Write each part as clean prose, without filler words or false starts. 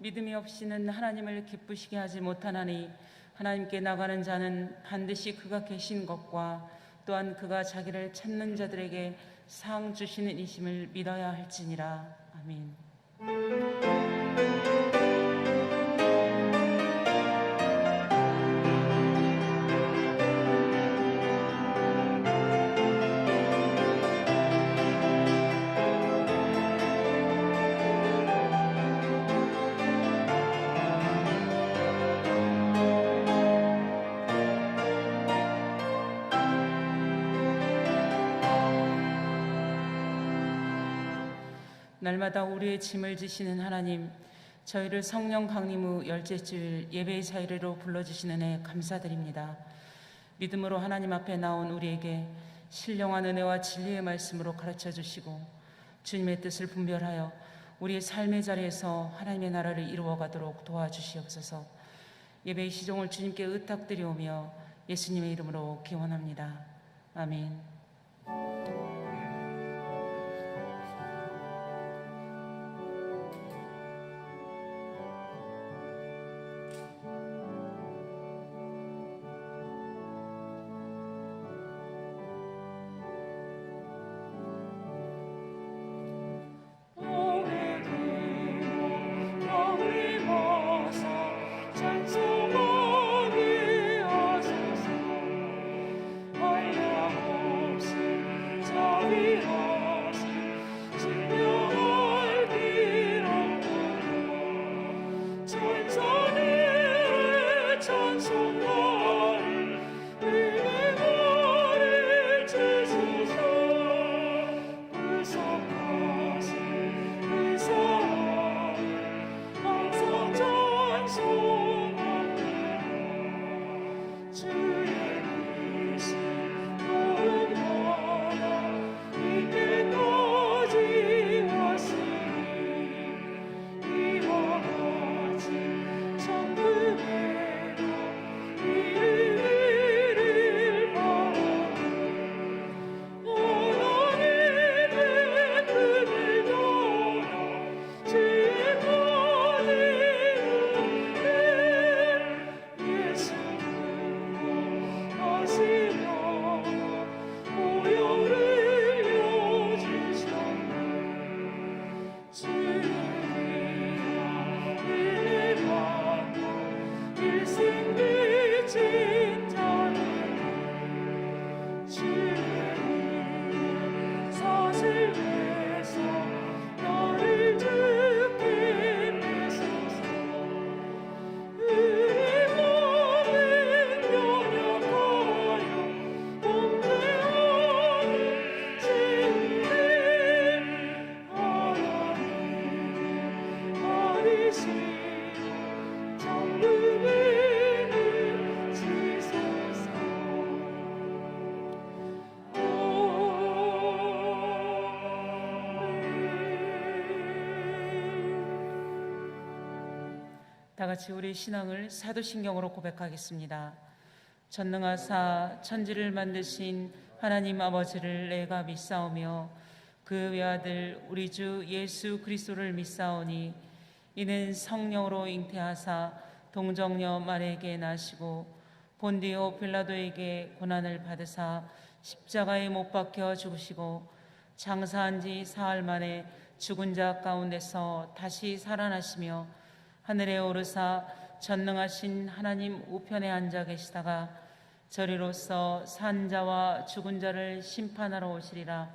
믿음이 없이는 하나님을 기쁘시게 하지 못하나니 하나님께 나가는 자는 반드시 그가 계신 것과 또한 그가 자기를 찾는 자들에게 상 주시는 이심을 믿어야 할지니라. 아멘. 날마다 우리의 짐을 지시는 하나님, 저희를 성령 강림 후 열째 주일 예배의 자리로 불러주시는 애 감사드립니다. 믿음으로 하나님 앞에 나온 우리에게 신령한 은혜와 진리의 말씀으로 가르쳐 주시고 주님의 뜻을 분별하여 우리의 삶의 자리에서 하나님의 나라를 이루어가도록 도와주시옵소서. 예배의 시종을 주님께 의탁드리오며 예수님의 이름으로 기원합니다. 아멘. 다 같이 우리 신앙을 사도신경으로 고백하겠습니다. 전능하사 천지를 만드신 하나님 아버지를 내가 믿사오며 그 외아들 우리 주 예수 그리스도를 믿사오니 이는 성령으로 잉태하사 동정녀 마리아에게 나시고 본디오 빌라도에게 고난을 받으사 십자가에 못 박혀 죽으시고 장사한 지 사흘 만에 죽은 자 가운데서 다시 살아나시며 하늘에 오르사 전능하신 하나님 우편에 앉아 계시다가 저리로서 산 자와 죽은 자를 심판하러 오시리라.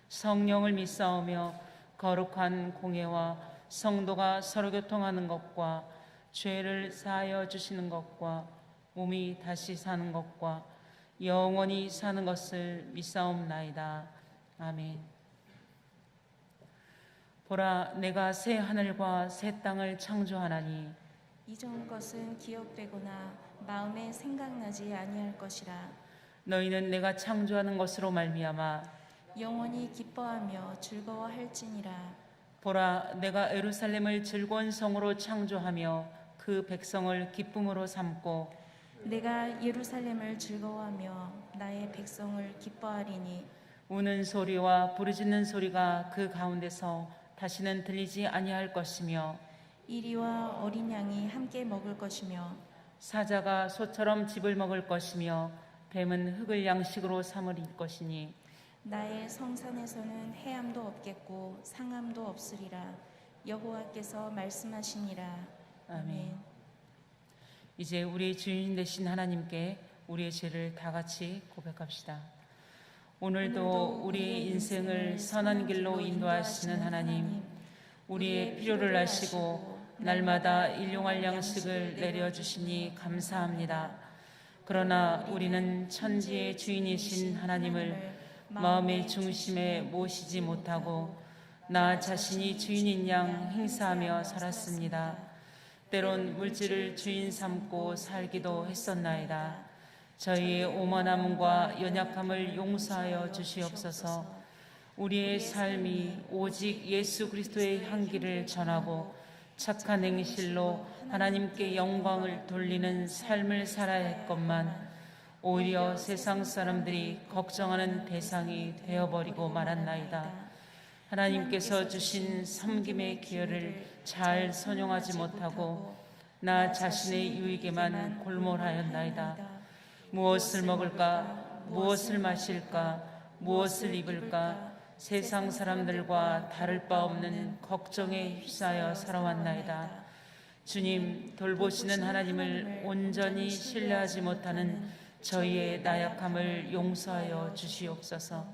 성령을 믿사오며 거룩한 공예와 성도가 서로 교통하는 것과 죄를 사하여 주시는 것과 몸이 다시 사는 것과 영원히 사는 것을 믿사옵나이다. 아멘. 보라, 내가 새 하늘과 새 땅을 창조하나니 이전 것은 기억되거나 마음에 생각나지 아니할 것이라. 너희는 내가 창조하는 것으로 말미암아 영원히 기뻐하며 즐거워할지니라. 보라, 내가 예루살렘을 즐거운 성으로 창조하며 그 백성을 기쁨으로 삼고 내가 예루살렘을 즐거워하며 나의 백성을 기뻐하리니 우는 소리와 부르짖는 소리가 그 가운데서 다시는 들리지 아니할 것이며 이리와 어린 양이 함께 먹을 것이며 사자가 소처럼 짚을 먹을 것이며 뱀은 흙을 양식으로 삼을 것이니 나의 성산에서는 해함도 없겠고 상함도 없으리라. 여호와께서 말씀하시니라. 아멘. 이제 우리 주인 되신 하나님께 우리의 죄를 다 같이 고백합시다. 오늘도 우리의 인생을 선한 길로 인도하시는 하나님, 우리의 필요를 아시고 날마다 일용할 양식을 내려주시니 감사합니다. 그러나 우리는 천지의 주인이신 하나님을 마음의 중심에 모시지 못하고 나 자신이 주인인 양 행사하며 살았습니다. 때론 물질을 주인 삼고 살기도 했었나이다. 저희의 오만함과 연약함을 용서하여 주시옵소서. 우리의 삶이 오직 예수 그리스도의 향기를 전하고 착한 행실로 하나님께 영광을 돌리는 삶을 살아야 했건만 오히려 세상 사람들이 걱정하는 대상이 되어버리고 말았나이다. 하나님께서 주신 섬김의 기회를 잘 선용하지 못하고 나 자신의 유익에만 골몰하였나이다. 무엇을 먹을까, 무엇을 마실까, 무엇을 입을까, 세상 사람들과 다를 바 없는 걱정에 휩싸여 살아왔나이다. 주님, 돌보시는 하나님을 온전히 신뢰하지 못하는 저희의 나약함을 용서하여 주시옵소서.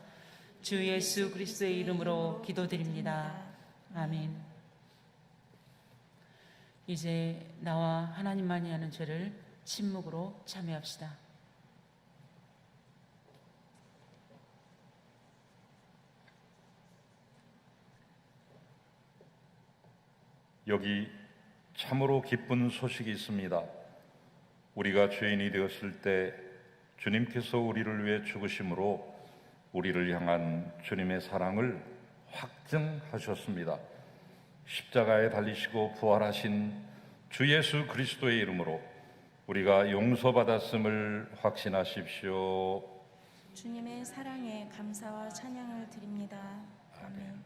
주 예수 그리스도의 이름으로 기도드립니다. 아멘. 이제 나와 하나님만이 아는 죄를 침묵으로 참여합시다. 여기 참으로 기쁜 소식이 있습니다. 우리가 죄인이 되었을 때 주님께서 우리를 위해 죽으심으로 우리를 향한 주님의 사랑을 확증하셨습니다. 십자가에 달리시고 부활하신 주 예수 그리스도의 이름으로 우리가 용서받았음을 확신하십시오. 주님의 사랑에 감사와 찬양을 드립니다. 아멘.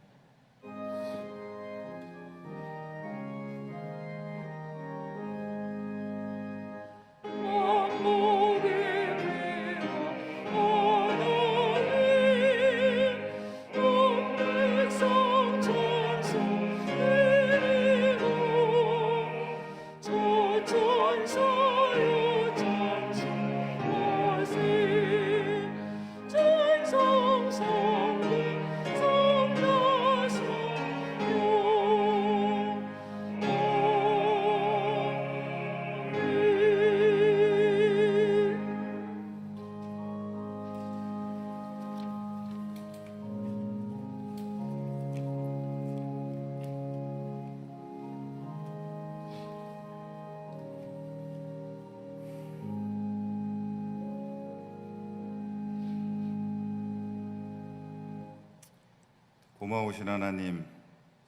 고마우신 하나님,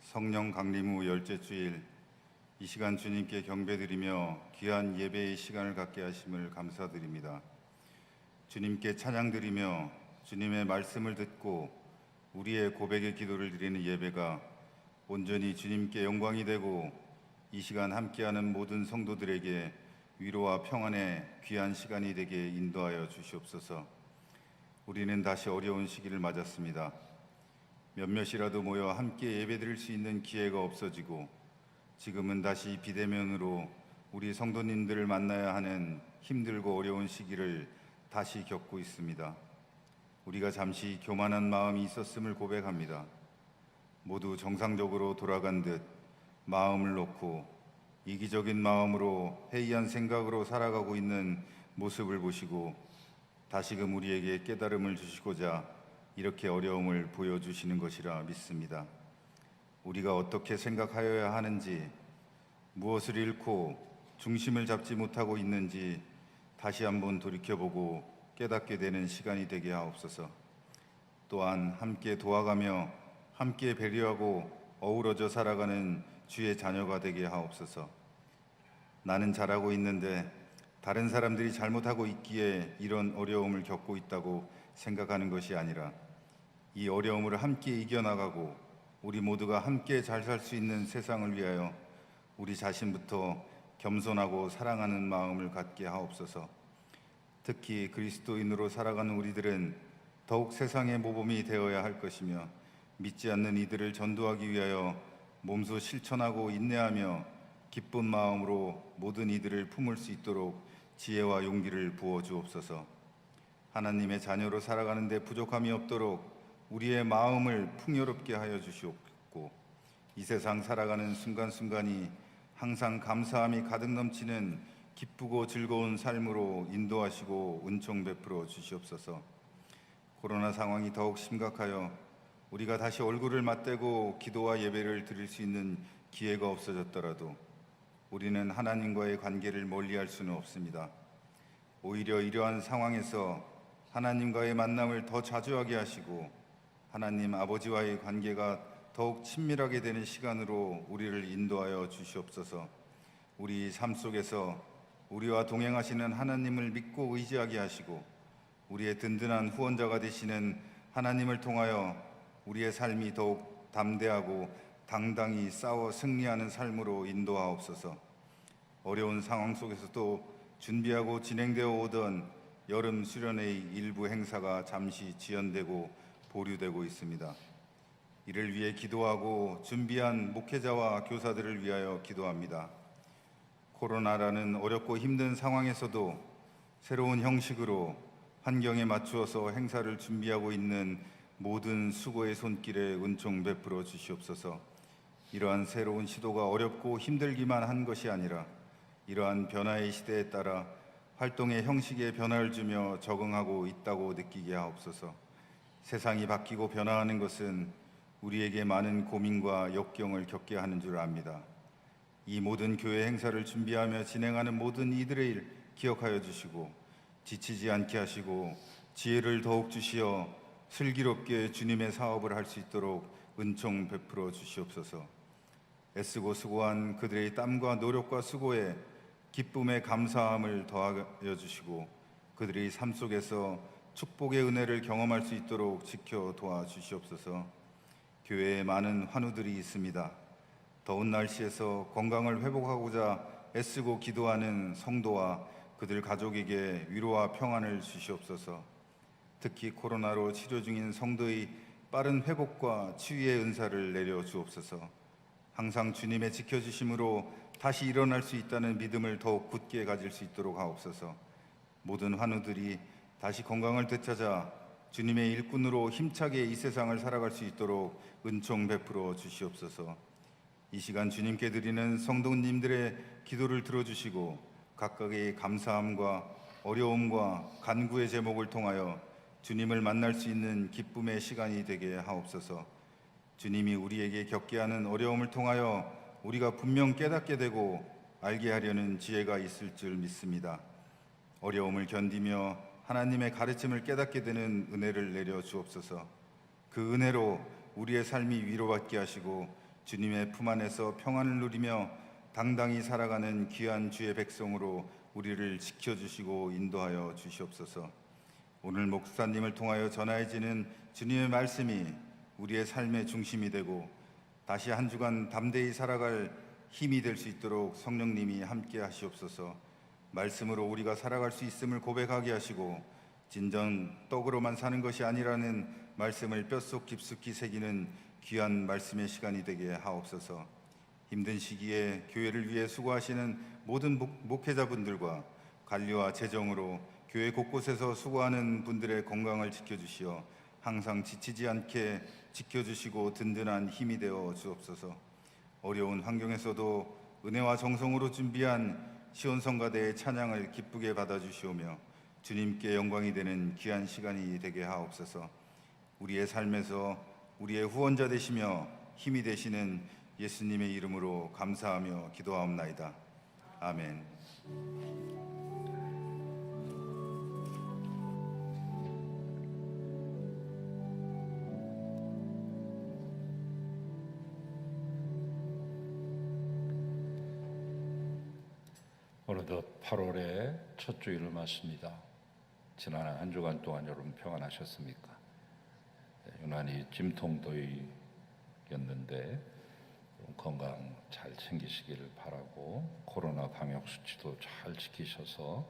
성령 강림 후 열째 주일 이 시간 주님께 경배드리며 귀한 예배의 시간을 갖게 하심을 감사드립니다. 주님께 찬양드리며 주님의 말씀을 듣고 우리의 고백의 기도를 드리는 예배가 온전히 주님께 영광이 되고 이 시간 함께하는 모든 성도들에게 위로와 평안의 귀한 시간이 되게 인도하여 주시옵소서. 우리는 다시 어려운 시기를 맞았습니다. 몇몇이라도 모여 함께 예배드릴 수 있는 기회가 없어지고 지금은 다시 비대면으로 우리 성도님들을 만나야 하는 힘들고 어려운 시기를 다시 겪고 있습니다. 우리가 잠시 교만한 마음이 있었음을 고백합니다. 모두 정상적으로 돌아간 듯 마음을 놓고 이기적인 마음으로 해이한 생각으로 살아가고 있는 모습을 보시고 다시금 우리에게 깨달음을 주시고자 이렇게 어려움을 보여주시는 것이라 믿습니다. 우리가 어떻게 생각하여야 하는지, 무엇을 잃고 중심을 잡지 못하고 있는지 다시 한번 돌이켜보고 깨닫게 되는 시간이 되게 하옵소서. 또한 함께 도와가며 함께 배려하고 어우러져 살아가는 주의 자녀가 되게 하옵소서. 나는 잘하고 있는데 다른 사람들이 잘못하고 있기에 이런 어려움을 겪고 있다고 생각하는 것이 아니라 이 어려움을 함께 이겨나가고 우리 모두가 함께 잘 살 수 있는 세상을 위하여 우리 자신부터 겸손하고 사랑하는 마음을 갖게 하옵소서. 특히 그리스도인으로 살아가는 우리들은 더욱 세상의 모범이 되어야 할 것이며 믿지 않는 이들을 전도하기 위하여 몸소 실천하고 인내하며 기쁜 마음으로 모든 이들을 품을 수 있도록 지혜와 용기를 부어 주옵소서. 하나님의 자녀로 살아가는 데 부족함이 없도록 우리의 마음을 풍요롭게 하여 주시옵고 이 세상 살아가는 순간순간이 항상 감사함이 가득 넘치는 기쁘고 즐거운 삶으로 인도하시고 은총 베풀어 주시옵소서. 코로나 상황이 더욱 심각하여 우리가 다시 얼굴을 맞대고 기도와 예배를 드릴 수 있는 기회가 없어졌더라도 우리는 하나님과의 관계를 멀리할 수는 없습니다. 오히려 이러한 상황에서 하나님과의 만남을 더 자주 하게 하시고 하나님 아버지와의 관계가 더욱 친밀하게 되는 시간으로 우리를 인도하여 주시옵소서. 우리 삶 속에서 우리와 동행하시는 하나님을 믿고 의지하게 하시고 우리의 든든한 후원자가 되시는 하나님을 통하여 우리의 삶이 더욱 담대하고 당당히 싸워 승리하는 삶으로 인도하옵소서. 어려운 상황 속에서도 준비하고 진행되어 오던 여름 수련회의 일부 행사가 잠시 지연되고 보류되고 있습니다. 이를 위해 기도하고 준비한 목회자와 교사들을 위하여 기도합니다. 코로나라는 어렵고 힘든 상황에서도 새로운 형식으로 환경에 맞추어서 행사를 준비하고 있는 모든 수고의 손길에 은총 베풀어 주시옵소서. 이러한 새로운 시도가 어렵고 힘들기만 한 것이 아니라 이러한 변화의 시대에 따라 활동의 형식에 변화를 주며 적응하고 있다고 느끼게 하옵소서. 세상이 바뀌고 변화하는 것은 우리에게 많은 고민과 역경을 겪게 하는 줄 압니다. 이 모든 교회 행사를 준비하며 진행하는 모든 이들의 일 기억하여 주시고 지치지 않게 하시고 지혜를 더욱 주시어 슬기롭게 주님의 사업을 할 수 있도록 은총 베풀어 주시옵소서. 애쓰고 수고한 그들의 땀과 노력과 수고에 기쁨의 감사함을 더하여 주시고 그들의 삶 속에서 축복의 은혜를 경험할 수 있도록 지켜 도와주시옵소서. 교회에 많은 환우들이 있습니다. 더운 날씨에서 건강을 회복하고자 애쓰고 기도하는 성도와 그들 가족에게 위로와 평안을 주시옵소서. 특히 코로나로 치료 중인 성도의 빠른 회복과 치유의 은사를 내려 주옵소서. 항상 주님의 지켜주심으로 다시 일어날 수 있다는 믿음을 더욱 굳게 가질 수 있도록 하옵소서. 모든 환우들이 다시 건강을 되찾아 주님의 일꾼으로 힘차게 이 세상을 살아갈 수 있도록 은총 베풀어 주시옵소서. 이 시간 주님께 드리는 성도님들의 기도를 들어주시고 각각의 감사함과 어려움과 간구의 제목을 통하여 주님을 만날 수 있는 기쁨의 시간이 되게 하옵소서. 주님이 우리에게 겪게 하는 어려움을 통하여 우리가 분명 깨닫게 되고 알게 하려는 지혜가 있을 줄 믿습니다. 어려움을 견디며 하나님의 가르침을 깨닫게 되는 은혜를 내려 주옵소서. 그 은혜로 우리의 삶이 위로받게 하시고 주님의 품 안에서 평안을 누리며 당당히 살아가는 귀한 주의 백성으로 우리를 지켜주시고 인도하여 주시옵소서. 오늘 목사님을 통하여 전하여지는 주님의 말씀이 우리의 삶의 중심이 되고 다시 한 주간 담대히 살아갈 힘이 될 수 있도록 성령님이 함께 하시옵소서. 말씀으로 우리가 살아갈 수 있음을 고백하게 하시고 진정 떡으로만 사는 것이 아니라는 말씀을 뼛속 깊숙이 새기는 귀한 말씀의 시간이 되게 하옵소서. 힘든 시기에 교회를 위해 수고하시는 모든 목회자분들과 관리와 재정으로 교회 곳곳에서 수고하는 분들의 건강을 지켜주시어 항상 지치지 않게 지켜주시고 든든한 힘이 되어 주옵소서. 어려운 환경에서도 은혜와 정성으로 준비한 시온성가대의 찬양을 기쁘게 받아주시오며 주님께 영광이 되는 귀한 시간이 되게 하옵소서. 우리의 삶에서 우리의 후원자 되시며 힘이 되시는 예수님의 이름으로 감사하며 기도하옵나이다. 아멘. 어느덧 8월의 첫 주일을 맞습니다. 지난 한 주간 동안 여러분 평안하셨습니까? 유난히 짐통더위였는데 건강 잘 챙기시기를 바라고 코로나 방역 수치도 잘 지키셔서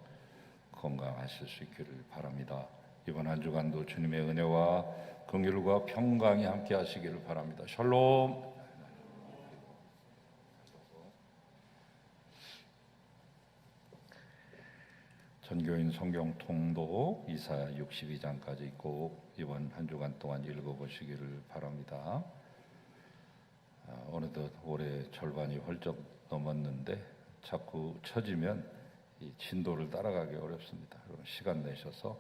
건강하실 수 있기를 바랍니다. 이번 한 주간도 주님의 은혜와 긍휼과 평강이 함께 하시기를 바랍니다. 샬롬. 전교인 성경 통독 이사야 62장까지 있고 이번 한 주간 동안 읽어보시기를 바랍니다. 어느덧 올해 절반이 훌쩍 넘었는데 자꾸 처지면 이 진도를 따라가기 어렵습니다. 여러분 시간 내셔서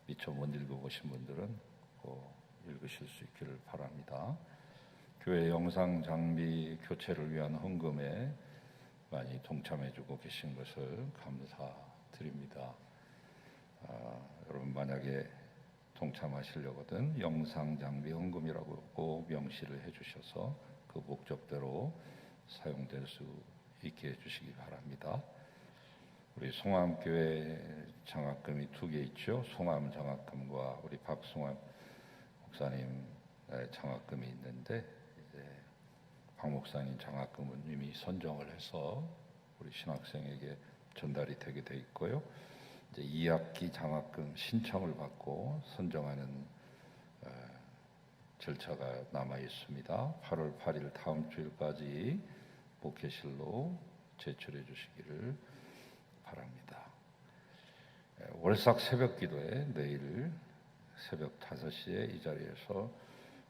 미처 못 읽어보신 분들은 꼭 읽으실 수 있기를 바랍니다. 교회 영상 장비 교체를 위한 헌금에 많이 동참해주고 계신 것을 감사드립니다. 여러분 만약에 동참하시려거든 영상 장비 헌금이라고 꼭 명시를 해주셔서 그 목적대로 사용될 수 있게 해주시기 바랍니다. 우리 송암교회 장학금이 2개 있죠. 송암 장학금과 우리 박송암 목사님 장학금이 있는데 이제 박 목사님 장학금은 이미 선정을 해서 우리 신학생에게 전달이 되게 돼 있고요. 이제 2학기 장학금 신청을 받고 선정하는 절차가 남아 있습니다. 8월 8일 다음 주일까지 목회실로 제출해 주시기를 바랍니다. 월삭 새벽 기도에 내일 새벽 5시에 이 자리에서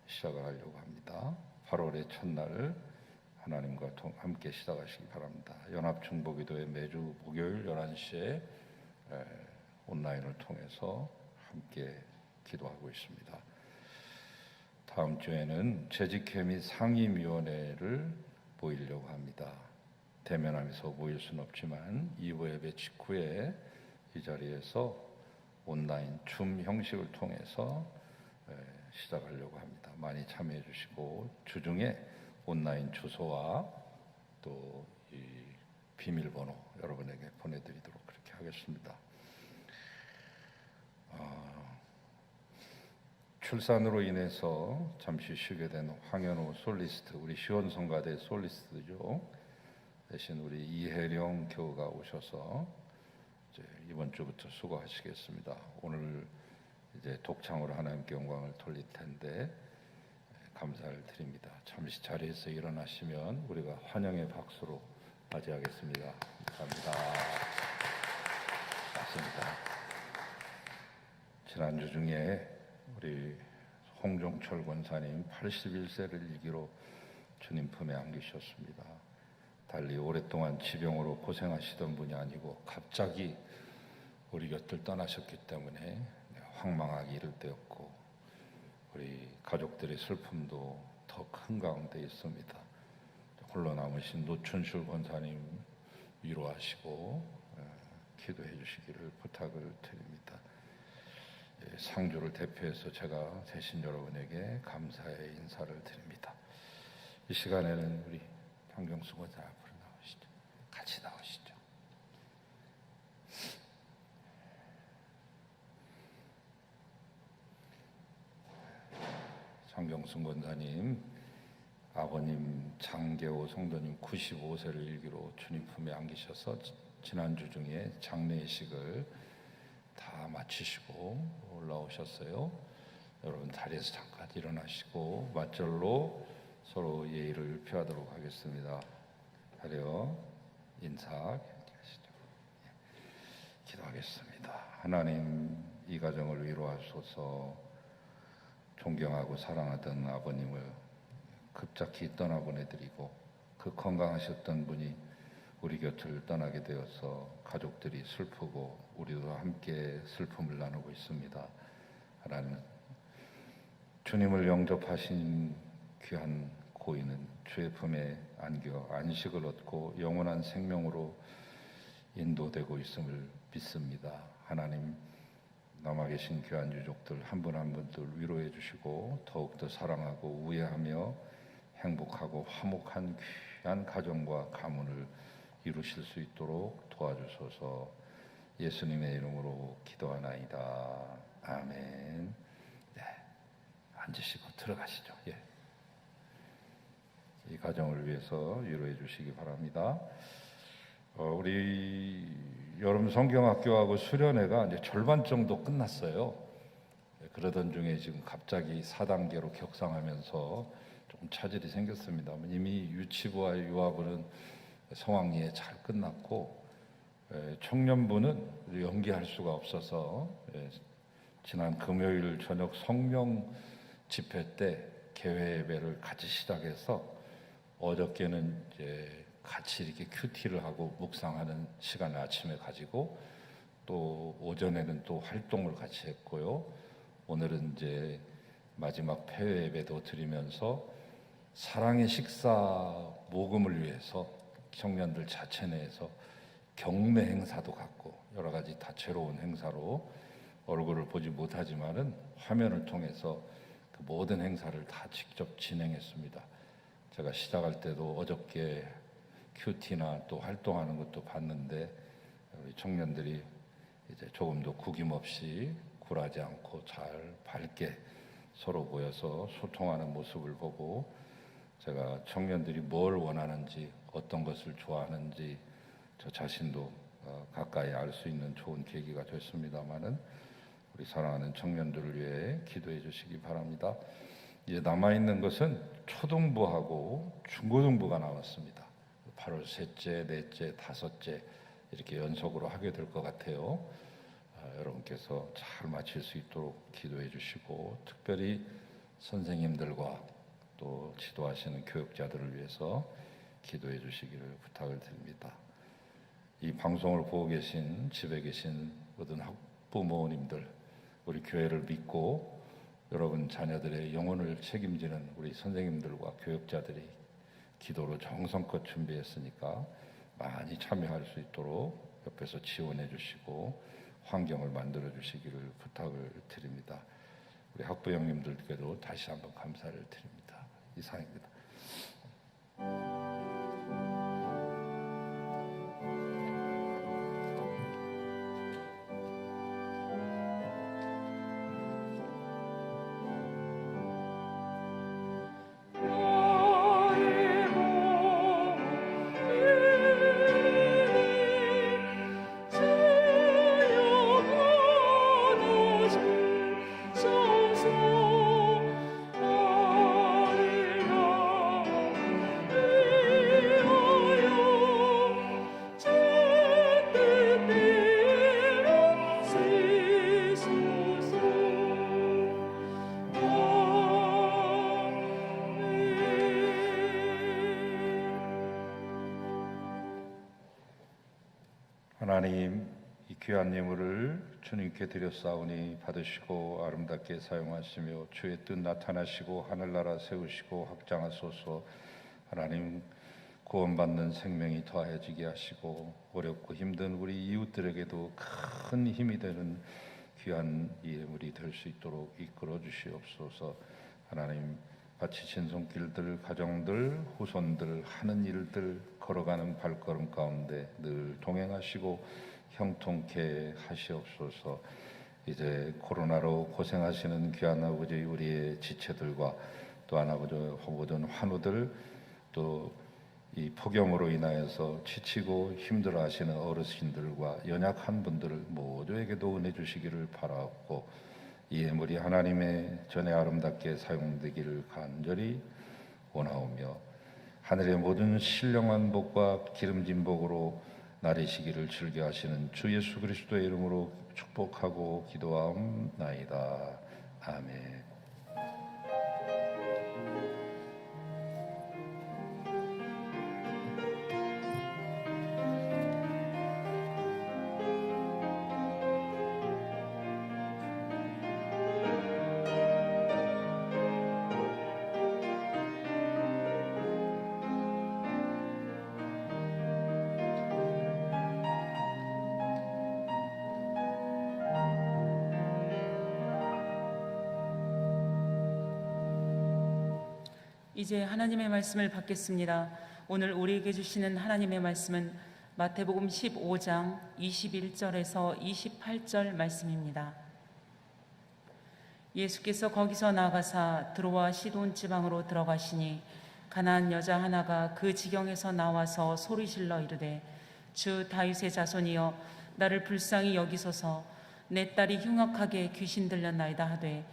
시작을 하려고 합니다. 8월의 첫날 하나님과 함께 시작하시기 바랍니다. 연합 중보 기도회 매주 목요일 11시에 온라인을 통해서 함께 기도하고 있습니다. 다음 주에는 재직회 및 상임위원회를 모이려고 합니다. 대면하면서 모일 수는 없지만 2부 예배 직후에 이 자리에서 온라인 줌 형식을 통해서 시작하려고 합니다. 많이 참여해 주시고 주중에 온라인 주소와 또 이 비밀번호 여러분에게 보내드리도록 그렇게 하겠습니다. 출산으로 인해서 잠시 쉬게 된 황현우 솔리스트, 우리 시원성가대 솔리스트죠. 대신 우리 이혜령 교우가 오셔서 이제 이번 주부터 수고하시겠습니다. 오늘 이제 독창으로 하나님께 영광을 돌릴 텐데 감사를 드립니다. 잠시 자리에서 일어나시면 우리가 환영의 박수로 맞이하겠습니다. 감사합니다. 맞습니다. 지난주 중에 우리 홍종철 권사님 81세를 일기로 주님 품에 안기셨습니다. 달리 오랫동안 지병으로 고생하시던 분이 아니고 갑자기 우리 곁을 떠나셨기 때문에 황망하기 이를 때였고 우리 가족들의 슬픔도 더 큰 가운데 있습니다. 홀로 남으신 노춘술 권사님 위로하시고 기도해 주시기를 부탁을 드립니다. 상주를 대표해서 제가 대신 여러분에게 감사의 인사를 드립니다. 이 시간에는 우리 강경수 권사 앞으로 나오시죠. 같이 나오시죠. 장경순 권사님 아버님 장계호 성도님 95세를 일기로 주님 품에 안기셔서 지난주 중에 장례식을 다 마치시고 올라오셨어요. 여러분 자리에서 잠깐 일어나시고 맞절로 서로 예의를 표하도록 하겠습니다. 하려 인사 하시죠. 기도하겠습니다. 하나님 이 가정을 위로하소서. 존경하고 사랑하던 아버님을 급작히 떠나보내드리고 그 건강하셨던 분이 우리 곁을 떠나게 되어서 가족들이 슬프고 우리도 함께 슬픔을 나누고 있습니다. 하나님 주님을 영접하신 귀한 고인은 주의 품에 안겨 안식을 얻고 영원한 생명으로 인도되고 있음을 믿습니다. 하나님 남아 계신 귀한 유족들 한 분 한 분들 위로해 주시고 더욱더 사랑하고 우애하며 행복하고 화목한 귀한 가정과 가문을 이루실 수 있도록 도와주소서. 예수님의 이름으로 기도하나이다. 아멘. 네, 앉으시고 들어가시죠. 예. 이 가정을 위해서 위로해 주시기 바랍니다. 우리 여름 성경학교하고 수련회가 이제 절반 정도 끝났어요. 그러던 중에 지금 갑자기 4단계로 격상하면서 조금 차질이 생겼습니다. 이미 유치부와 유아부는 성황리에 잘 끝났고 청년부는 연기할 수가 없어서 지난 금요일 저녁 성령 집회 때 개회 예배를 같이 시작해서 어저께는 이제 같이 이렇게 큐티를 하고 묵상하는 시간을 아침에 가지고 또 오전에는 또 활동을 같이 했고요. 오늘은 이제 마지막 폐회 예배도 드리면서 사랑의 식사 모금을 위해서 청년들 자체 내에서 경매 행사도 갖고 여러 가지 다채로운 행사로 얼굴을 보지 못하지만은 화면을 통해서 그 모든 행사를 다 직접 진행했습니다. 제가 시작할 때도 어저께 큐티나 또 활동하는 것도 봤는데 우리 청년들이 이제 조금도 구김없이 굴하지 않고 잘 밝게 서로 모여서 소통하는 모습을 보고 제가 청년들이 뭘 원하는지 어떤 것을 좋아하는지 저 자신도 가까이 알 수 있는 좋은 계기가 됐습니다마는 우리 사랑하는 청년들을 위해 기도해 주시기 바랍니다. 이제 남아있는 것은 초등부하고 중고등부가 남았습니다. 8월 셋째, 넷째, 다섯째 이렇게 연속으로 하게 될 것 같아요. 여러분께서 잘 마칠 수 있도록 기도해 주시고 특별히 선생님들과 또 지도하시는 교육자들을 위해서 기도해 주시기를 부탁을 드립니다. 이 방송을 보고 계신 집에 계신 모든 학부모님들, 우리 교회를 믿고 여러분 자녀들의 영혼을 책임지는 우리 선생님들과 교육자들이 기도로 정성껏 준비했으니까 많이 참여할 수 있도록 옆에서 지원해 주시고 환경을 만들어 주시기를 부탁을 드립니다. 우리 학부 형님들께도 다시 한번 감사를 드립니다. 이상입니다. 하나님, 이 귀한 예물을 주님께 드렸사오니 받으시고 아름답게 사용하시며 주의 뜻 나타나시고 하늘나라 세우시고 확장하소서. 하나님, 구원받는 생명이 더해지게 하시고 어렵고 힘든 우리 이웃들에게도 큰 힘이 되는 귀한 예물이 될 수 있도록 이끌어 주시옵소서. 하나님, 바치신 손길들, 가정들, 후손들, 하는 일들, 걸어가는 발걸음 가운데 늘 동행하시고 형통케 하시옵소서. 이제 코로나로 고생하시는 귀한 아버지 우리의 지체들과 또 아버지 모든 환우들, 또 이 폭염으로 인하여서 지치고 힘들어하시는 어르신들과 연약한 분들 모두에게도 은혜 주시기를 바라옵고 이 예물이 하나님의 전에 아름답게 사용되기를 간절히 원하오며 하늘의 모든 신령한 복과 기름진 복으로 나리시기를 즐겨하시는 주 예수 그리스도의 이름으로 축복하고 기도하옵나이다. 아멘. 이제 하나님의 말씀을 받겠습니다. 오늘 우리에게 주시는 하나님의 말씀은 마태복음 15장 21절에서 28절 말씀입니다. 예수께서 거기서 나가사 드로와 시돈 지방으로 들어가시니 가나안 여자 하나가 그 지경에서 나와서 소리질러 이르되 주 다윗의 자손이여 나를 불쌍히 여기소서 내 딸이 흉악하게 귀신 들렸나이다 하되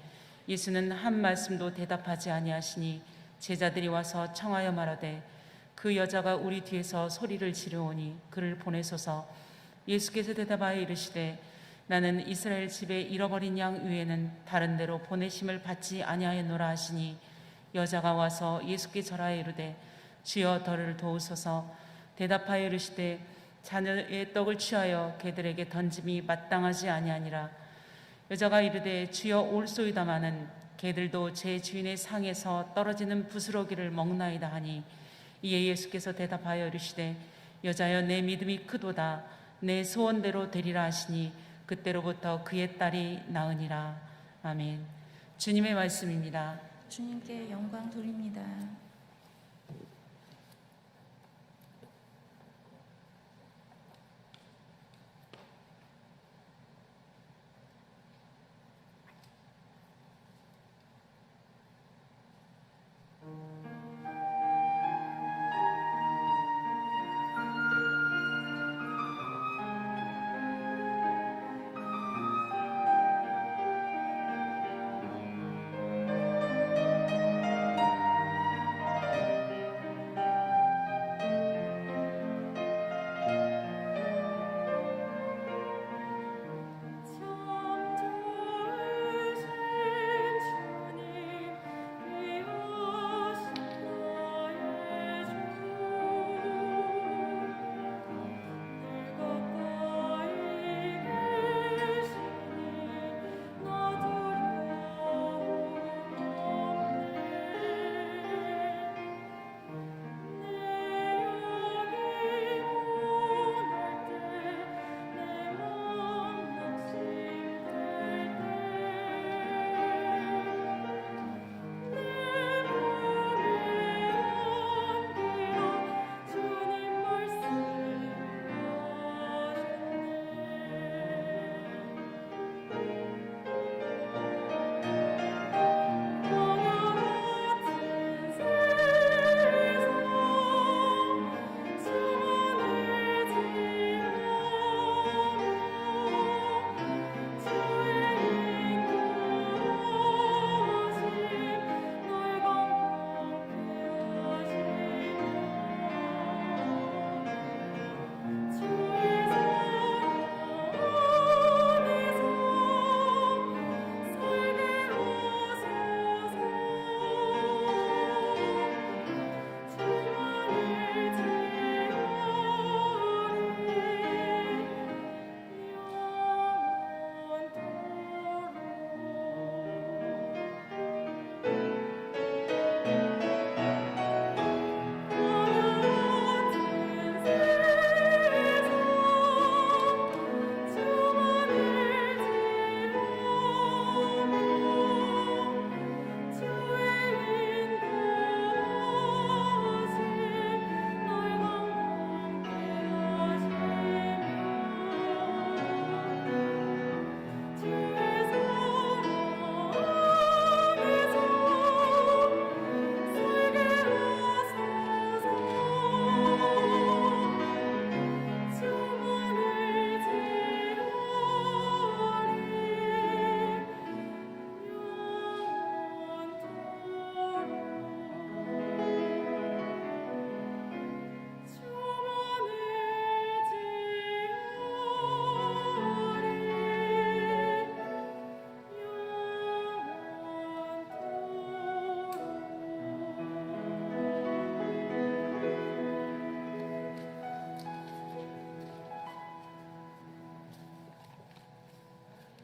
예수는 한 말씀도 대답하지 아니하시니 제자들이 와서 청하여 말하되 그 여자가 우리 뒤에서 소리를 지르오니 그를 보내소서. 예수께서 대답하여 이르시되 나는 이스라엘 집에 잃어버린 양 외에는 다른 데로 보내심을 받지 아니하였노라 하시니 여자가 와서 예수께 절하여 이르되 주여 저를 도우소서. 대답하여 이르시되 자녀의 떡을 취하여 개들에게 던짐이 마땅하지 아니하니라. 여자가 이르되 주여 올소이다마는 개들도 제 주인의 상에서 떨어지는 부스러기를 먹나이다 하니 이에 예수께서 대답하여 이르시되 여자여 내 믿음이 크도다 내 소원대로 되리라 하시니 그때로부터 그의 딸이 나으니라. 아멘. 주님의 말씀입니다. 주님께 영광 돌립니다.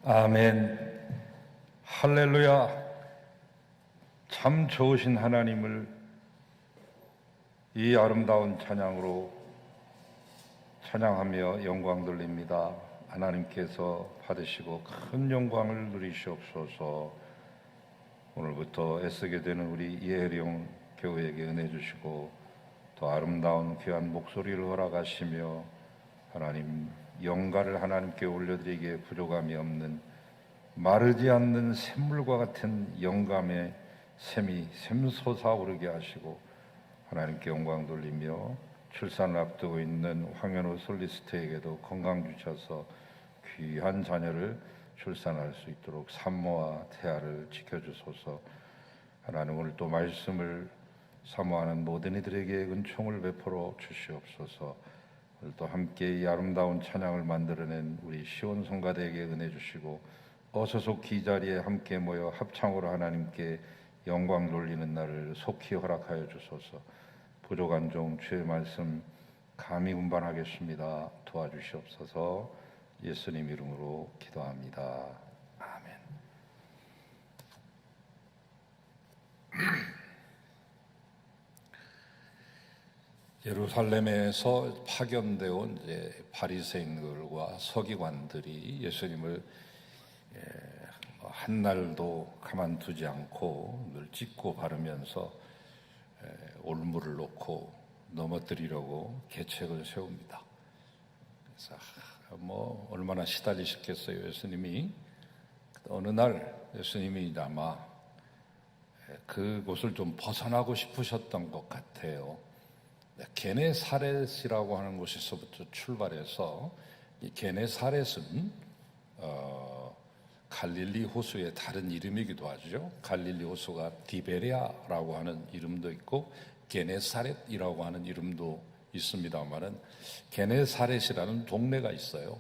아멘. 할렐루야. 참 좋으신 하나님을 이 아름다운 찬양으로 찬양하며 영광 돌립니다. 하나님께서 받으시고 큰 영광을 누리시옵소서. 오늘부터 애쓰게 되는 우리 이혜령 교회에게 은혜 주시고 더 아름다운 귀한 목소리를 허락하시며 하나님 영가를 하나님께 올려드리기에 부족함이 없는 마르지 않는 샘물과 같은 영감의 샘이 샘솟아오르게 하시고 하나님께 영광 돌리며 출산을 앞두고 있는 황현우 솔리스트에게도 건강 주셔서 귀한 자녀를 출산할 수 있도록 산모와 태아를 지켜주소서. 하나님, 오늘 또 말씀을 사모하는 모든 이들에게 은총을 베풀어 주시옵소서. 오늘 또 함께 이 아름다운 찬양을 만들어낸 우리 시온 성가대에게 은혜 주시고, 어서속히 이 자리에 함께 모여 합창으로 하나님께 영광 돌리는 날을 속히 허락하여 주소서. 부족한 종 주의 말씀 감히 운반하겠습니다. 도와주시옵소서. 예수님 이름으로 기도합니다. 아멘. 예루살렘에서 파견되어 온 바리새인들과 서기관들이 예수님을 한 날도 가만두지 않고 늘 찢고 바르면서 올무를 놓고 넘어뜨리려고 계책을 세웁니다. 그래서 얼마나 시달리셨겠어요. 예수님이 어느 날 예수님이 아마 그곳을 좀 벗어나고 싶으셨던 것 같아요. 게네사렛이라고 하는 곳에서부터 출발해서 이 게네사렛은 갈릴리 호수의 다른 이름이기도 하죠. 갈릴리 호수가 디베리아라고 하는 이름도 있고 게네사렛이라고 하는 이름도 있습니다만은 게네사렛이라는 동네가 있어요.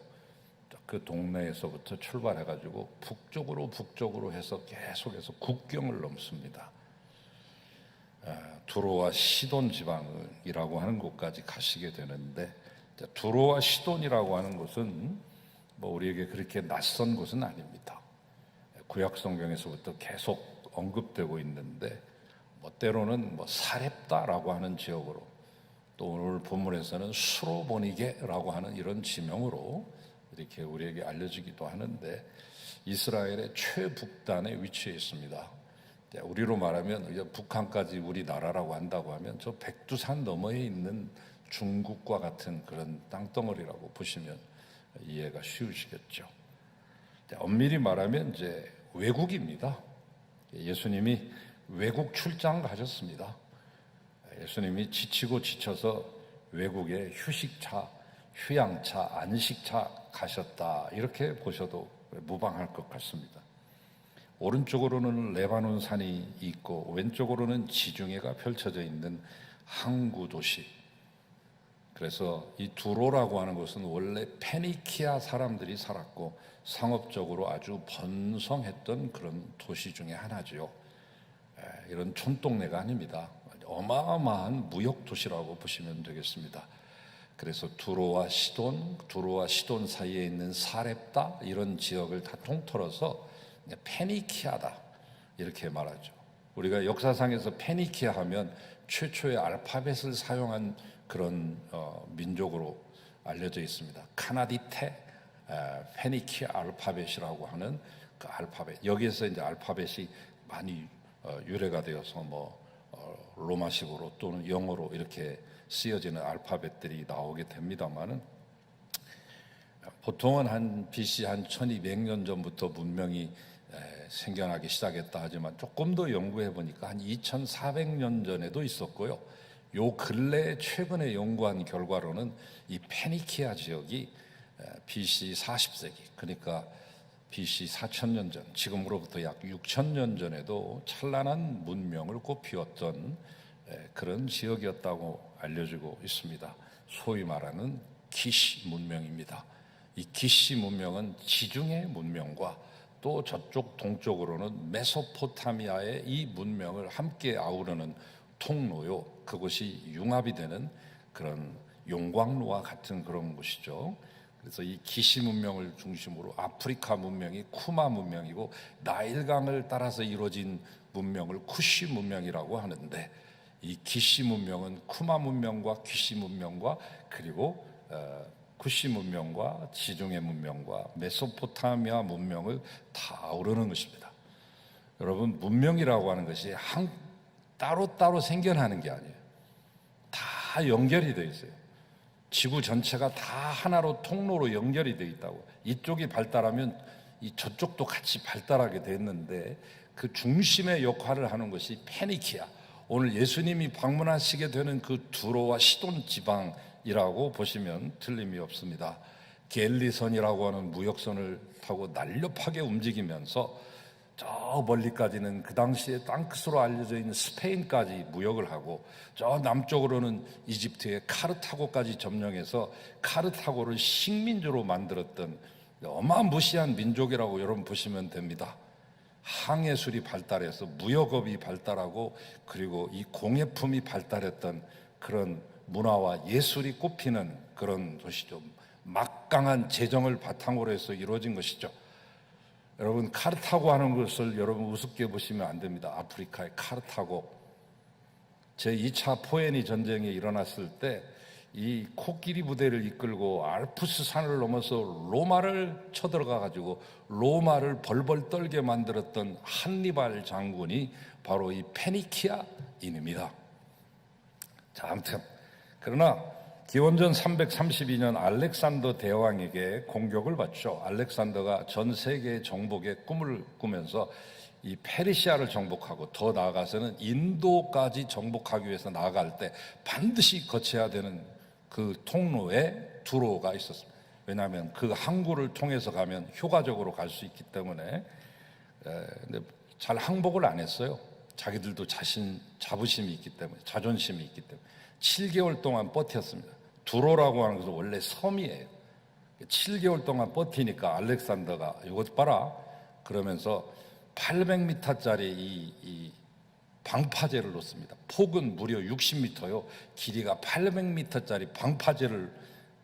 그 동네에서부터 출발해가지고 북쪽으로 해서 계속해서 국경을 넘습니다. 두로와 시돈 지방이라고 하는 곳까지 가시게 되는데, 두로와 시돈이라고 하는 곳은 우리에게 그렇게 낯선 곳은 아닙니다. 구약 성경에서부터 계속 언급되고 있는데, 때로는 사렙다라고 하는 지역으로, 또 오늘 본문에서는 수로보니게라고 하는 이런 지명으로 이렇게 우리에게 알려지기도 하는데, 이스라엘의 최북단에 위치해 있습니다. 우리로 말하면 북한까지 우리나라라고 한다고 하면 저 백두산 너머에 있는 중국과 같은 그런 땅덩어리라고 보시면 이해가 쉬우시겠죠. 엄밀히 말하면 이제 외국입니다. 예수님이 외국 출장 가셨습니다. 예수님이 지치고 지쳐서 외국에 휴식차, 휴양차, 안식차 가셨다, 이렇게 보셔도 무방할 것 같습니다. 오른쪽으로는 레바논 산이 있고 왼쪽으로는 지중해가 펼쳐져 있는 항구 도시. 그래서 이 두로라고 하는 곳은 원래 페니키아 사람들이 살았고 상업적으로 아주 번성했던 그런 도시 중에 하나죠. 이런 촌동네가 아닙니다. 어마어마한 무역 도시라고 보시면 되겠습니다. 그래서 두로와 시돈 사이에 있는 사렙다, 이런 지역을 다 통틀어서 페니키아다, 이렇게 말하죠. 우리가 역사상에서 페니키아 하면 최초의 알파벳을 사용한 그런 민족으로 알려져 있습니다. 카나디테 페니키아 알파벳이라고 하는 그 알파벳, 여기에서 이제 알파벳이 많이 유래가 되어서 로마식으로 또는 영어로 이렇게 쓰여지는 알파벳들이 나오게 됩니다만은, 보통은 한 BC 한 1200년 전부터 문명이 생겨나기 시작했다 하지만, 조금 더 연구해 보니까 한 2400년 전에도 있었고요. 요 근래 최근에 연구한 결과로는 이 페니키아 지역이 BC 40세기, 그러니까 BC 4000년 전, 지금으로부터 약 6000년 전에도 찬란한 문명을 꽃피웠던 그런 지역이었다고 알려지고 있습니다. 소위 말하는 기시 문명입니다. 이 기시 문명은 지중해 문명과 또 저쪽 동쪽으로는 메소포타미아의 이 문명을 함께 아우르는 통로요, 그것이 융합이 되는 그런 용광로와 같은 그런 곳이죠. 그래서 이 기시 문명을 중심으로 아프리카 문명이 쿠마 문명이고, 나일강을 따라서 이루어진 문명을 쿠시 문명이라고 하는데, 이 기시 문명은 쿠마 문명과 기시 문명과 그리고 쿠시 문명과 지중해 문명과 메소포타미아 문명을 다 아우르는 것입니다. 여러분, 문명이라고 하는 것이 따로따로 생겨나는 게 아니에요. 다 연결이 되어 있어요. 지구 전체가 다 하나로 통로로 연결이 되어 있다고. 이쪽이 발달하면 저쪽도 같이 발달하게 됐는데, 그 중심의 역할을 하는 것이 페니키아, 오늘 예수님이 방문하시게 되는 그 두로와 시돈 지방이라고 보시면 틀림이 없습니다. 겔리선이라고 하는 무역선을 타고 날렵하게 움직이면서 저 멀리까지는 그 당시에 땅끝으로 알려져 있는 스페인까지 무역을 하고, 저 남쪽으로는 이집트의 카르타고까지 점령해서 카르타고를 식민지로 만들었던 어마무시한 민족이라고 여러분 보시면 됩니다. 항해술이 발달해서 무역업이 발달하고, 그리고 이 공예품이 발달했던 그런 문화와 예술이 꽃피는 그런 도시죠. 막강한 재정을 바탕으로 해서 이루어진 것이죠. 여러분, 카르타고 하는 것을 여러분 우습게 보시면 안 됩니다. 아프리카의 카르타고, 제2차 포에니 전쟁이 일어났을 때 이 코끼리 부대를 이끌고 알프스 산을 넘어서 로마를 쳐들어가 가지고 로마를 벌벌 떨게 만들었던 한니발 장군이 바로 이 페니키아인입니다. 자, 아무튼 그러나 기원전 332년 알렉산더 대왕에게 공격을 받죠. 알렉산더가 전 세계의 정복의 꿈을 꾸면서 이 페르시아를 정복하고, 더 나아가서는 인도까지 정복하기 위해서 나아갈 때 반드시 거쳐야 되는 그 통로에 두로가 있었습니다. 왜냐하면 그 항구를 통해서 가면 효과적으로 갈 수 있기 때문에. 근데 잘 항복을 안 했어요. 자기들도 자부심이 있기 때문에, 자존심이 있기 때문에 7개월 동안 버텼습니다. 두로라고 하는 것은 원래 섬이에요. 7개월 동안 버티니까 알렉산더가 이것 봐라 그러면서 800m짜리 이 방파제를 놓습니다. 폭은 무려 60m요. 길이가 800m짜리 방파제를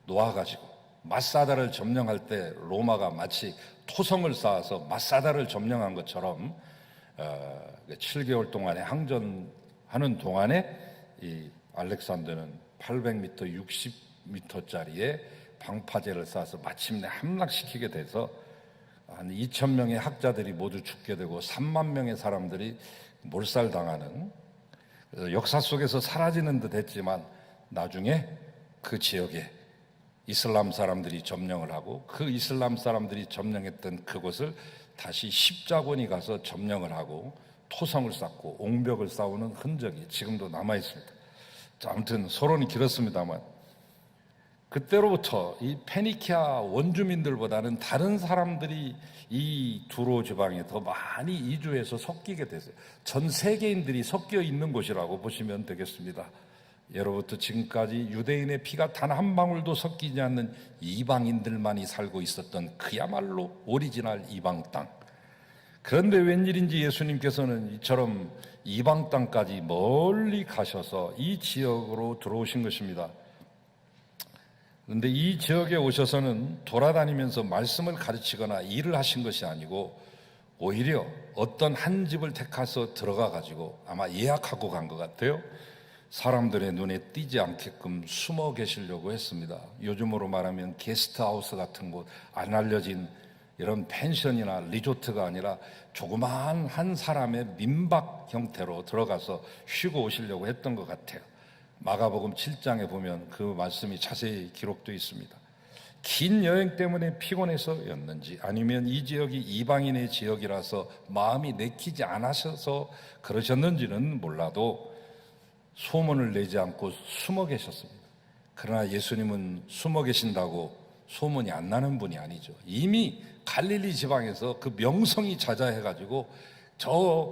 놓아가지고 마사다를 점령할 때 로마가 마치 토성을 쌓아서 마사다를 점령한 것처럼 7개월 동안에 항전하는 동안에 이 알렉산더는 800m, 60m짜리의 방파제를 쌓아서 마침내 함락시키게 돼서 한 2,000명의 학자들이 모두 죽게 되고 3만 명의 사람들이 몰살당하는, 그래서 역사 속에서 사라지는 듯 했지만 나중에 그 지역에 이슬람 사람들이 점령을 하고, 그 이슬람 사람들이 점령했던 그곳을 다시 십자군이 가서 점령을 하고 토성을 쌓고 옹벽을 쌓는 흔적이 지금도 남아 있습니다. 자, 아무튼 서론이 길었습니다만, 그때로부터 이 페니키아 원주민들보다는 다른 사람들이 이 두로 지방에 더 많이 이주해서 섞이게 됐어요. 전 세계인들이 섞여 있는 곳이라고 보시면 되겠습니다. 예로부터 지금까지 유대인의 피가 단 한 방울도 섞이지 않는 이방인들만이 살고 있었던 그야말로 오리지널 이방 땅. 그런데 웬일인지 예수님께서는 이처럼 이방 땅까지 멀리 가셔서 이 지역으로 들어오신 것입니다. 그런데 이 지역에 오셔서는 돌아다니면서 말씀을 가르치거나 일을 하신 것이 아니고, 오히려 어떤 한 집을 택해서 들어가 가지고 아마 예약하고 간 것 같아요. 사람들의 눈에 띄지 않게끔 숨어 계시려고 했습니다. 요즘으로 말하면 게스트하우스 같은 곳, 안 알려진 이런 펜션이나 리조트가 아니라 조그마한 한 사람의 민박 형태로 들어가서 쉬고 오시려고 했던 것 같아요. 마가복음 7장에 보면 그 말씀이 자세히 기록되어 있습니다. 긴 여행 때문에 피곤해서였는지, 아니면 이 지역이 이방인의 지역이라서 마음이 내키지 않으셔서 그러셨는지는 몰라도 소문을 내지 않고 숨어 계셨습니다. 그러나 예수님은 숨어 계신다고 소문이 안 나는 분이 아니죠. 이미 갈릴리 지방에서 그 명성이 자자해가지고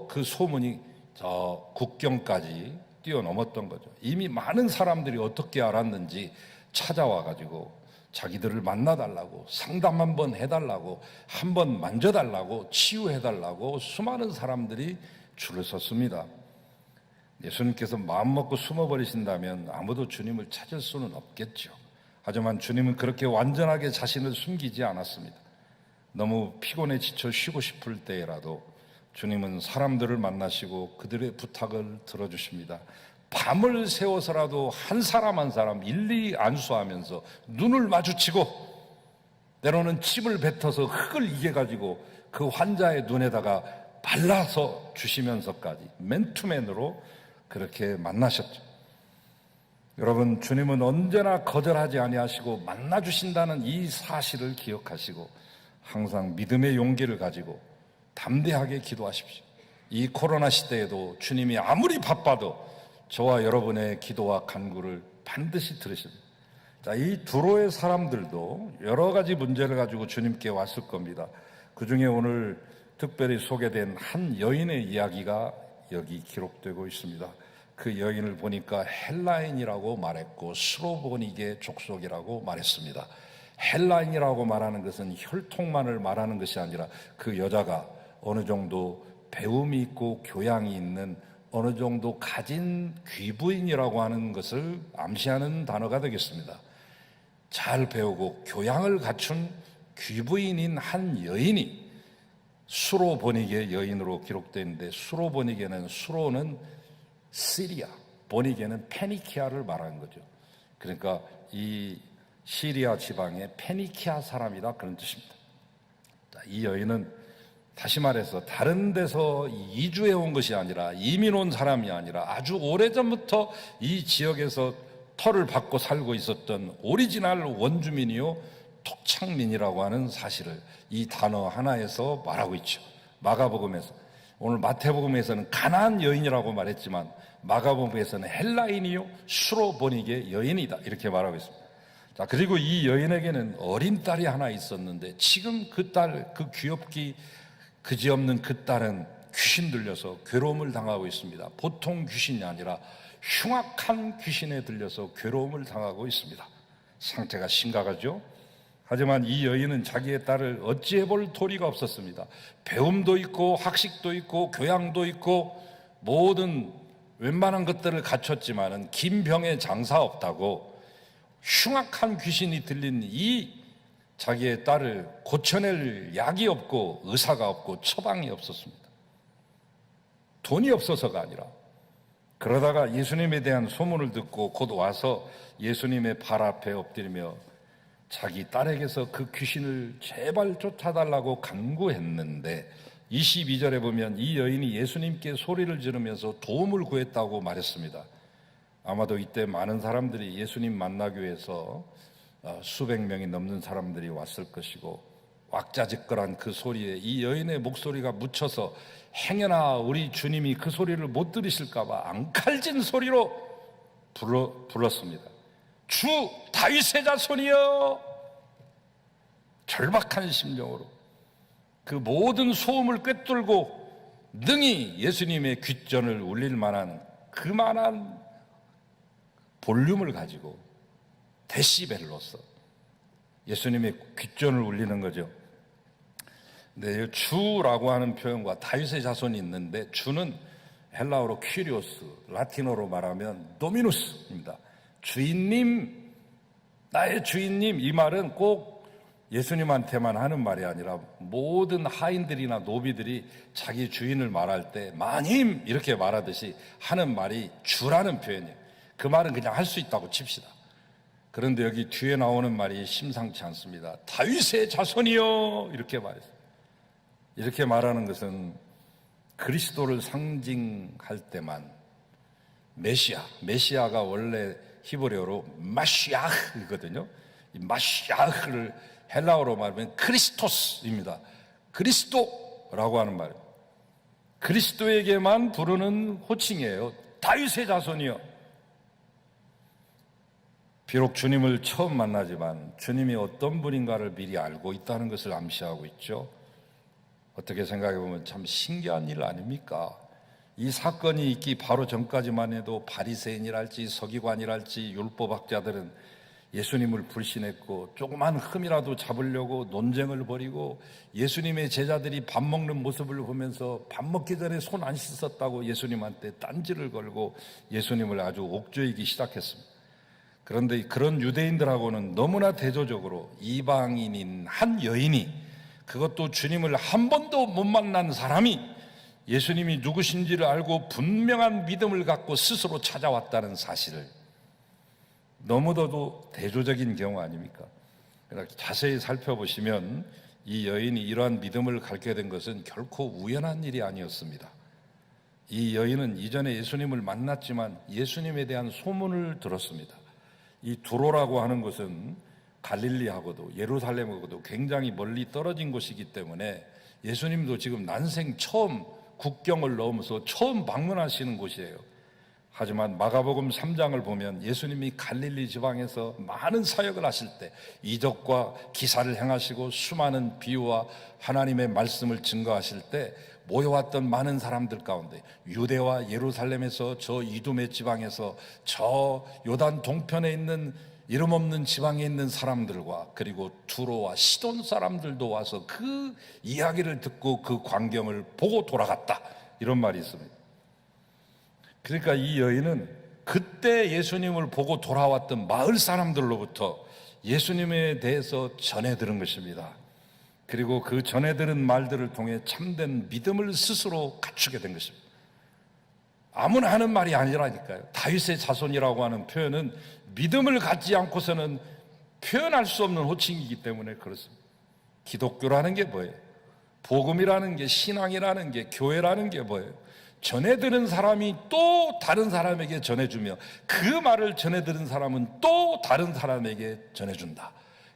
그 소문이 저 국경까지 뛰어넘었던 거죠. 이미 많은 사람들이 어떻게 알았는지 찾아와가지고 자기들을 만나달라고, 상담 한번 해달라고, 한번 만져달라고, 치유해달라고 수많은 사람들이 줄을 섰습니다. 예수님께서 마음먹고 숨어버리신다면 아무도 주님을 찾을 수는 없겠죠. 하지만 주님은 그렇게 완전하게 자신을 숨기지 않았습니다. 너무 피곤해 지쳐 쉬고 싶을 때라도 주님은 사람들을 만나시고 그들의 부탁을 들어주십니다. 밤을 새워서라도 한 사람 한 사람 일일이 안수하면서 눈을 마주치고, 때로는 침을 뱉어서 흙을 이겨가지고 그 환자의 눈에다가 발라서 주시면서까지 맨투맨으로 그렇게 만나셨죠. 여러분, 주님은 언제나 거절하지 아니하시고 만나주신다는 이 사실을 기억하시고 항상 믿음의 용기를 가지고 담대하게 기도하십시오. 이 코로나 시대에도 주님이 아무리 바빠도 저와 여러분의 기도와 간구를 반드시 들으십니다. 자, 이 두로의 사람들도 여러 가지 문제를 가지고 주님께 왔을 겁니다. 그 중에 오늘 특별히 소개된 한 여인의 이야기가 여기 기록되고 있습니다. 그 여인을 보니까 헬라인이라고 말했고 스로보니게 족속이라고 말했습니다. 헬라인이라고 말하는 것은 혈통만을 말하는 것이 아니라 그 여자가 어느 정도 배움이 있고 교양이 있는 어느 정도 가진 귀부인이라고 하는 것을 암시하는 단어가 되겠습니다. 잘 배우고 교양을 갖춘 귀부인인 한 여인이 수로보니게 여인으로 기록되어 있는데, 수로는 시리아, 보니게는 페니키아를 말하는 거죠. 그러니까 이 시리아 지방의 페니키아 사람이다, 그런 뜻입니다. 이 여인은 다시 말해서 다른 데서 이주해 온 것이 아니라, 이민 온 사람이 아니라 아주 오래전부터 이 지역에서 터를 받고 살고 있었던 오리지널 원주민이요 토착민이라고 하는 사실을 이 단어 하나에서 말하고 있죠. 마가복음에서, 오늘 마태복음에서는 가나안 여인이라고 말했지만 마가복음에서는 헬라인이요 수로보니게 여인이다, 이렇게 말하고 있습니다. 자, 그리고 이 여인에게는 어린 딸이 하나 있었는데 지금 그 딸, 그 귀엽기 그지없는 그 딸은 귀신 들려서 괴로움을 당하고 있습니다. 보통 귀신이 아니라 흉악한 귀신에 들려서 괴로움을 당하고 있습니다. 상태가 심각하죠. 하지만 이 여인은 자기의 딸을 어찌해 볼 도리가 없었습니다. 배움도 있고 학식도 있고 교양도 있고 모든 웬만한 것들을 갖췄지만은 긴 병에 장사 없다고 흉악한 귀신이 들린 이 자기의 딸을 고쳐낼 약이 없고 의사가 없고 처방이 없었습니다. 돈이 없어서가 아니라, 그러다가 예수님에 대한 소문을 듣고 곧 와서 예수님의 발 앞에 엎드리며 자기 딸에게서 그 귀신을 제발 쫓아달라고 간구했는데 22절에 보면 이 여인이 예수님께 소리를 지르면서 도움을 구했다고 말했습니다. 아마도 이때 많은 사람들이 예수님 만나기 위해서 수백 명이 넘는 사람들이 왔을 것이고, 왁자지껄한 그 소리에 이 여인의 목소리가 묻혀서 행여나 우리 주님이 그 소리를 못 들으실까 봐 앙칼진 소리로 불렀습니다. 주 다윗의 자손이여. 절박한 심령으로 그 모든 소음을 꿰뚫고 능히 예수님의 귓전을 울릴 만한 그만한 볼륨을 가지고 데시벨로서 예수님의 귓전을 울리는 거죠. 네, 주라고 하는 표현과 다윗의 자손이 있는데, 주는 헬라어로 퀴리오스, 라틴어로 말하면 도미누스입니다. 주인님, 나의 주인님. 이 말은 꼭 예수님한테만 하는 말이 아니라 모든 하인들이나 노비들이 자기 주인을 말할 때 마님 이렇게 말하듯이 하는 말이 주라는 표현이에요. 그 말은 그냥 할 수 있다고 칩시다. 그런데 여기 뒤에 나오는 말이 심상치 않습니다. 다윗의 자손이요, 이렇게 말했어요. 이렇게 말하는 것은 그리스도를 상징할 때만, 메시아가 원래 히브리어로 마시아흐거든요. 이 마시아흐를 헬라어로 말하면 크리스토스입니다. 그리스도라고 하는 말이에요. 그리스도에게만 부르는 호칭이에요. 다윗의 자손이요. 비록 주님을 처음 만나지만 주님이 어떤 분인가를 미리 알고 있다는 것을 암시하고 있죠. 어떻게 생각해 보면 참 신기한 일 아닙니까? 이 사건이 있기 바로 전까지만 해도 바리새인이랄지 서기관이랄지 율법학자들은 예수님을 불신했고 조그만 흠이라도 잡으려고 논쟁을 벌이고, 예수님의 제자들이 밥 먹는 모습을 보면서 밥 먹기 전에 손 안 씻었다고 예수님한테 딴지를 걸고 예수님을 아주 옥죄이기 시작했습니다. 그런데 그런 유대인들하고는 너무나 대조적으로 이방인인 한 여인이, 그것도 주님을 한 번도 못 만난 사람이 예수님이 누구신지를 알고 분명한 믿음을 갖고 스스로 찾아왔다는 사실을, 너무도 대조적인 경우 아닙니까? 그러나 자세히 살펴보시면 이 여인이 이러한 믿음을 갖게 된 것은 결코 우연한 일이 아니었습니다. 이 여인은 이전에 예수님을 만났지만 예수님에 대한 소문을 들었습니다. 이 두로라고 하는 것은 갈릴리하고도 예루살렘하고도 굉장히 멀리 떨어진 곳이기 때문에 예수님도 지금 난생 처음 국경을 넘어서 처음 방문하시는 곳이에요. 하지만 마가복음 3장을 보면 예수님이 갈릴리 지방에서 많은 사역을 하실 때 이적과 기사를 행하시고 수많은 비유와 하나님의 말씀을 증거하실 때 모여왔던 많은 사람들 가운데 유대와 예루살렘에서 저 이두메 지방에서 저 요단 동편에 있는 이름 없는 지방에 있는 사람들과 그리고 두로와 시돈 사람들도 와서 그 이야기를 듣고 그 광경을 보고 돌아갔다, 이런 말이 있습니다. 그러니까 이 여인은 그때 예수님을 보고 돌아왔던 마을 사람들로부터 예수님에 대해서 전해 들은 것입니다. 그리고 그 전해 들은 말들을 통해 참된 믿음을 스스로 갖추게 된 것입니다. 아무나 하는 말이 아니라니까요. 다윗의 자손이라고 하는 표현은 믿음을 갖지 않고서는 표현할 수 없는 호칭이기 때문에 그렇습니다. 기독교라는 게 뭐예요? 복음이라는 게, 신앙이라는 게, 교회라는 게 뭐예요? 전해 들은 사람이 또 다른 사람에게 전해주며 그 말을 전해 들은 사람은 또 다른 사람에게 전해준다.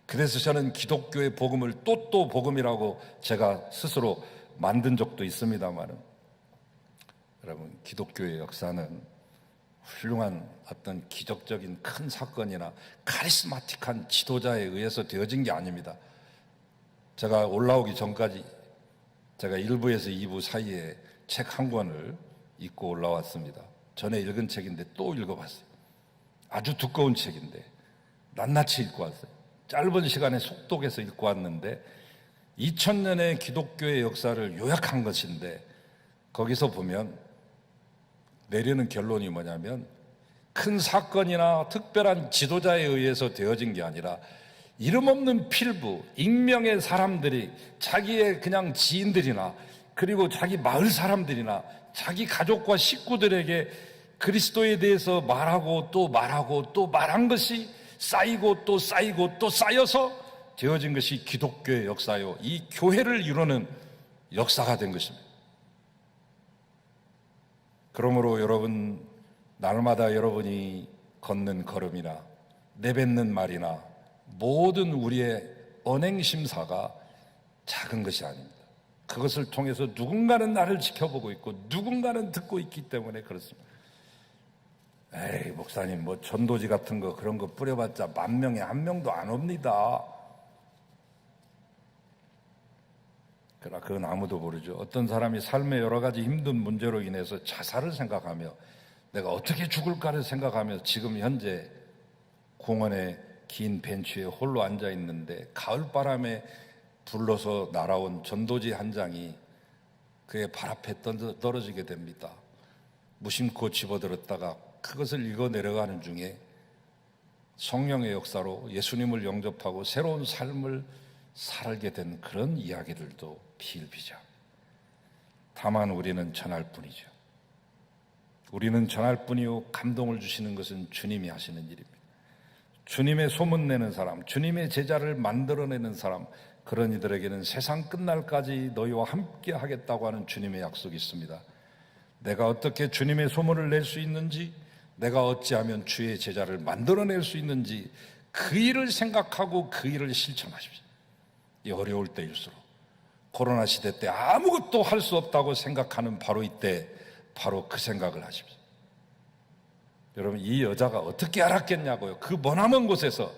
그래서 저는 기독교의 복음을 또 복음이라고 제가 스스로 만든 적도 있습니다만은, 여러분, 기독교의 역사는 훌륭한 어떤 기적적인 큰 사건이나 카리스마틱한 지도자에 의해서 되어진 게 아닙니다. 제가 올라오기 전까지 제가 1부에서 2부 사이에 책 한 권을 읽고 올라왔습니다. 전에 읽은 책인데 또 읽어봤어요. 아주 두꺼운 책인데 낱낱이 읽고 왔어요. 짧은 시간에 속독해서 읽고 왔는데 2000년의 기독교의 역사를 요약한 것인데, 거기서 보면 내리는 결론이 뭐냐면 큰 사건이나 특별한 지도자에 의해서 되어진 게 아니라 이름 없는 필부, 익명의 사람들이 자기의 그냥 지인들이나 그리고 자기 마을 사람들이나 자기 가족과 식구들에게 그리스도에 대해서 말하고 또 말하고 또 말한 것이 쌓이고 또 쌓이고 또 쌓여서 되어진 것이 기독교의 역사요, 이 교회를 이루는 역사가 된 것입니다. 그러므로 여러분, 날마다 여러분이 걷는 걸음이나 내뱉는 말이나 모든 우리의 언행심사가 작은 것이 아닙니다. 그것을 통해서 누군가는 나를 지켜보고 있고 누군가는 듣고 있기 때문에 그렇습니다. 에이, 목사님, 뭐 전도지 같은 거 그런 거 뿌려봤자 10,000명에 1명도 안 옵니다. 그러나 그건 아무도 모르죠. 어떤 사람이 삶의 여러 가지 힘든 문제로 인해서 자살을 생각하며 내가 어떻게 죽을까를 생각하며 지금 현재 공원에 긴 벤치에 홀로 앉아 있는데 가을바람에 불러서 날아온 전도지 한 장이 그의 발 앞에 떨어지게 됩니다. 무심코 집어들었다가 그것을 읽어 내려가는 중에 성령의 역사로 예수님을 영접하고 새로운 삶을 살게 된 그런 이야기들도 비일비재합니다. 다만 우리는 전할 뿐이죠. 우리는 전할 뿐이요, 감동을 주시는 것은 주님이 하시는 일입니다. 주님의 소문내는 사람, 주님의 제자를 만들어내는 사람, 그런 이들에게는 세상 끝날까지 너희와 함께 하겠다고 하는 주님의 약속이 있습니다. 내가 어떻게 주님의 소문을 낼 수 있는지, 내가 어찌하면 주의 제자를 만들어낼 수 있는지 그 일을 생각하고 그 일을 실천하십시오. 이 어려울 때일수록, 코로나 시대 때 아무것도 할 수 없다고 생각하는 바로 이때 바로 그 생각을 하십시오. 여러분, 이 여자가 어떻게 알았겠냐고요. 그 머나먼 곳에서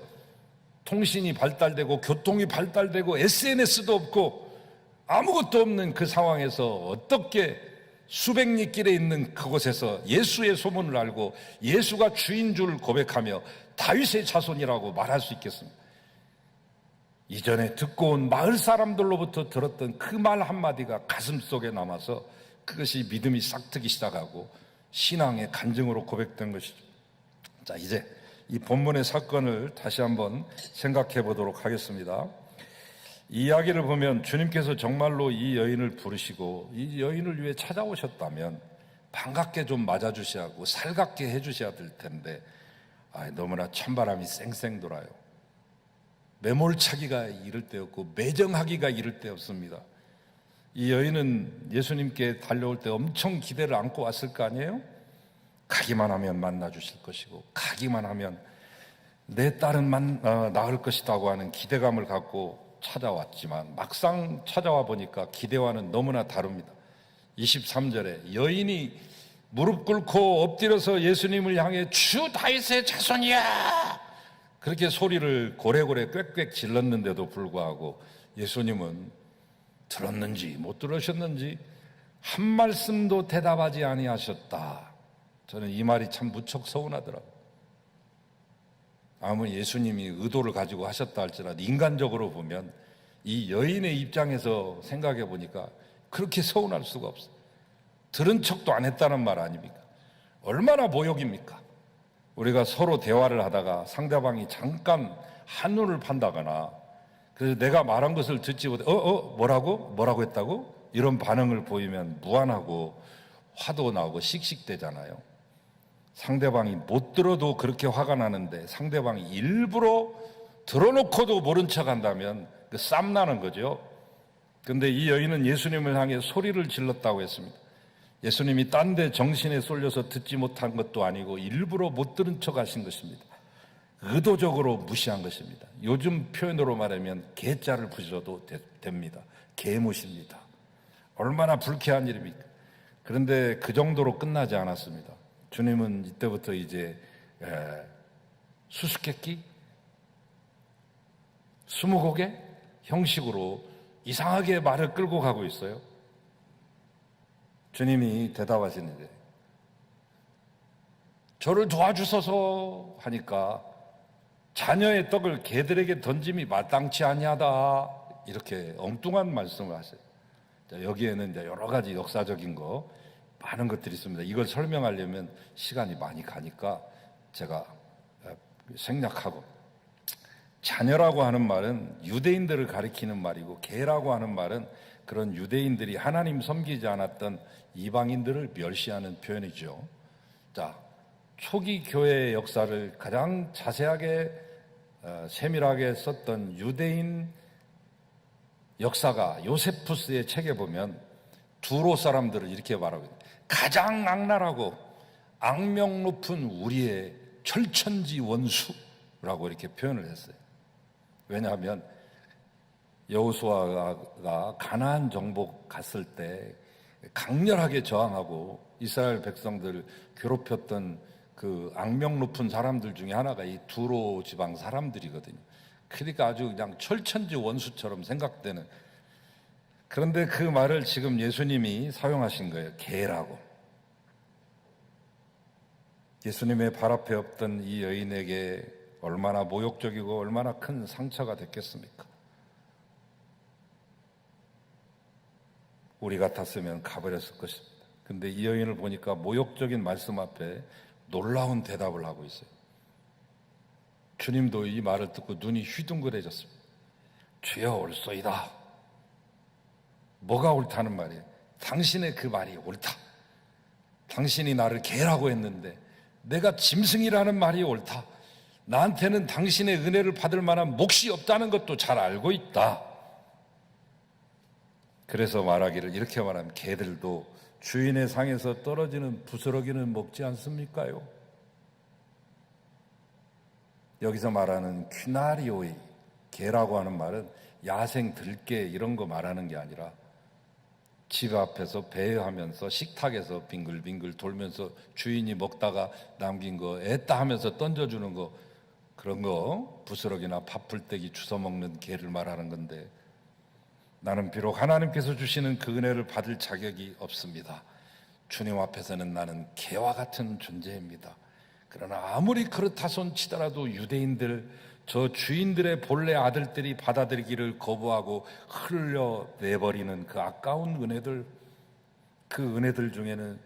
통신이 발달되고 교통이 발달되고 SNS도 없고 아무것도 없는 그 상황에서 어떻게 수백 리 길에 있는 그곳에서 예수의 소문을 알고 예수가 주인 줄 고백하며 다윗의 자손이라고 말할 수 있겠습니까? 이전에 듣고 온 마을 사람들로부터 들었던 그 말 한마디가 가슴 속에 남아서 그것이 믿음이 싹트기 시작하고 신앙의 간증으로 고백된 것이죠. 자, 이제 이 본문의 사건을 다시 한번 생각해 보도록 하겠습니다. 이 이야기를 보면 주님께서 정말로 이 여인을 부르시고 이 여인을 위해 찾아오셨다면 반갑게 좀 맞아주셔야 하고 살갑게 해주셔야 될 텐데, 너무나 찬바람이 쌩쌩 돌아요. 매몰차기가 이를 데 없고 매정하기가 이를 데 없습니다. 이 여인은 예수님께 달려올 때 엄청 기대를 안고 왔을 거 아니에요? 가기만 하면 만나 주실 것이고 가기만 하면 내 딸은 나을 것이라고 하는 기대감을 갖고 찾아왔지만 막상 찾아와 보니까 기대와는 너무나 다릅니다. 23절에 여인이 무릎 꿇고 엎드려서 예수님을 향해 주 다윗의 자손이야 그렇게 소리를 고래고래 꽥꽥 질렀는데도 불구하고 예수님은 들었는지 못 들으셨는지 한 말씀도 대답하지 아니하셨다. 저는 이 말이 참 무척 서운하더라고요. 아무리 예수님이 의도를 가지고 하셨다 할지라도 인간적으로 보면 이 여인의 입장에서 생각해 보니까 그렇게 서운할 수가 없어요. 들은 척도 안 했다는 말 아닙니까? 얼마나 모욕입니까? 우리가 서로 대화를 하다가 상대방이 잠깐 한눈을 판다거나 그래서 내가 말한 것을 듣지 못해 뭐라고 했다고? 이런 반응을 보이면 무안하고 화도 나고 씩씩대잖아요. 상대방이 못 들어도 그렇게 화가 나는데 상대방이 일부러 들어놓고도 모른 척 한다면 그 쌈나는 거죠. 근데 이 여인은 예수님을 향해 소리를 질렀다고 했습니다. 예수님이 딴 데 정신에 쏠려서 듣지 못한 것도 아니고 일부러 못 들은 척 하신 것입니다. 의도적으로 무시한 것입니다. 요즘 표현으로 말하면 개자를 부셔도 됩니다. 개무십니다. 얼마나 불쾌한 일입니까? 그런데 그 정도로 끝나지 않았습니다. 주님은 이때부터 이제 수수께끼, 스무고개 형식으로 이상하게 말을 끌고 가고 있어요. 주님이 대답하시는데 저를 도와주소서 하니까 자녀의 떡을 개들에게 던짐이 마땅치 아니하다 이렇게 엉뚱한 말씀을 하세요. 자, 여기에는 이제 여러 가지 역사적인 거 많은 것들이 있습니다. 이걸 설명하려면 시간이 많이 가니까 제가 생략하고, 자녀라고 하는 말은 유대인들을 가리키는 말이고 개라고 하는 말은 그런 유대인들이 하나님 섬기지 않았던 이방인들을 멸시하는 표현이죠. 자, 초기 교회의 역사를 가장 자세하게 세밀하게 썼던 유대인 역사가 요세푸스의 책에 보면 두로 사람들을 이렇게 말하고 있어요. 가장 악랄하고 악명 높은 우리의 철천지 원수라고 이렇게 표현을 했어요. 왜냐하면 여호수아가 가나안 정복 갔을 때 강렬하게 저항하고 이스라엘 백성들을 괴롭혔던 그 악명 높은 사람들 중에 하나가 이 두로 지방 사람들이거든요. 그러니까 아주 그냥 철천지 원수처럼 생각되는. 그런데 그 말을 지금 예수님이 사용하신 거예요. 개라고. 예수님의 발 앞에 없던 이 여인에게 얼마나 모욕적이고 얼마나 큰 상처가 됐겠습니까? 우리 같았으면 가버렸을 것입니다. 근데 이 여인을 보니까 모욕적인 말씀 앞에 놀라운 대답을 하고 있어요. 주님도 이 말을 듣고 눈이 휘둥그레졌습니다. 주여 옳소이다. 뭐가 옳다는 말이에요? 당신의 그 말이 옳다. 당신이 나를 개라고 했는데 내가 짐승이라는 말이 옳다. 나한테는 당신의 은혜를 받을 만한 몫이 없다는 것도 잘 알고 있다. 그래서 말하기를 이렇게 말하면 개들도 주인의 상에서 떨어지는 부스러기는 먹지 않습니까요? 여기서 말하는 퀴나리오이, 개라고 하는 말은 야생 들개 이런 거 말하는 게 아니라 집 앞에서 배회하면서 식탁에서 빙글빙글 돌면서 주인이 먹다가 남긴 거 애따 하면서 던져주는 거, 그런 거 부스러기나 밥풀떼기 주워 먹는 개를 말하는 건데, 나는 비록 하나님께서 주시는 그 은혜를 받을 자격이 없습니다. 주님 앞에서는 나는 개와 같은 존재입니다. 그러나 아무리 그렇다 손 치더라도 유대인들, 저 주인들의 본래 아들들이 받아들이기를 거부하고 흘려내버리는 그 아까운 은혜들, 그 은혜들 중에는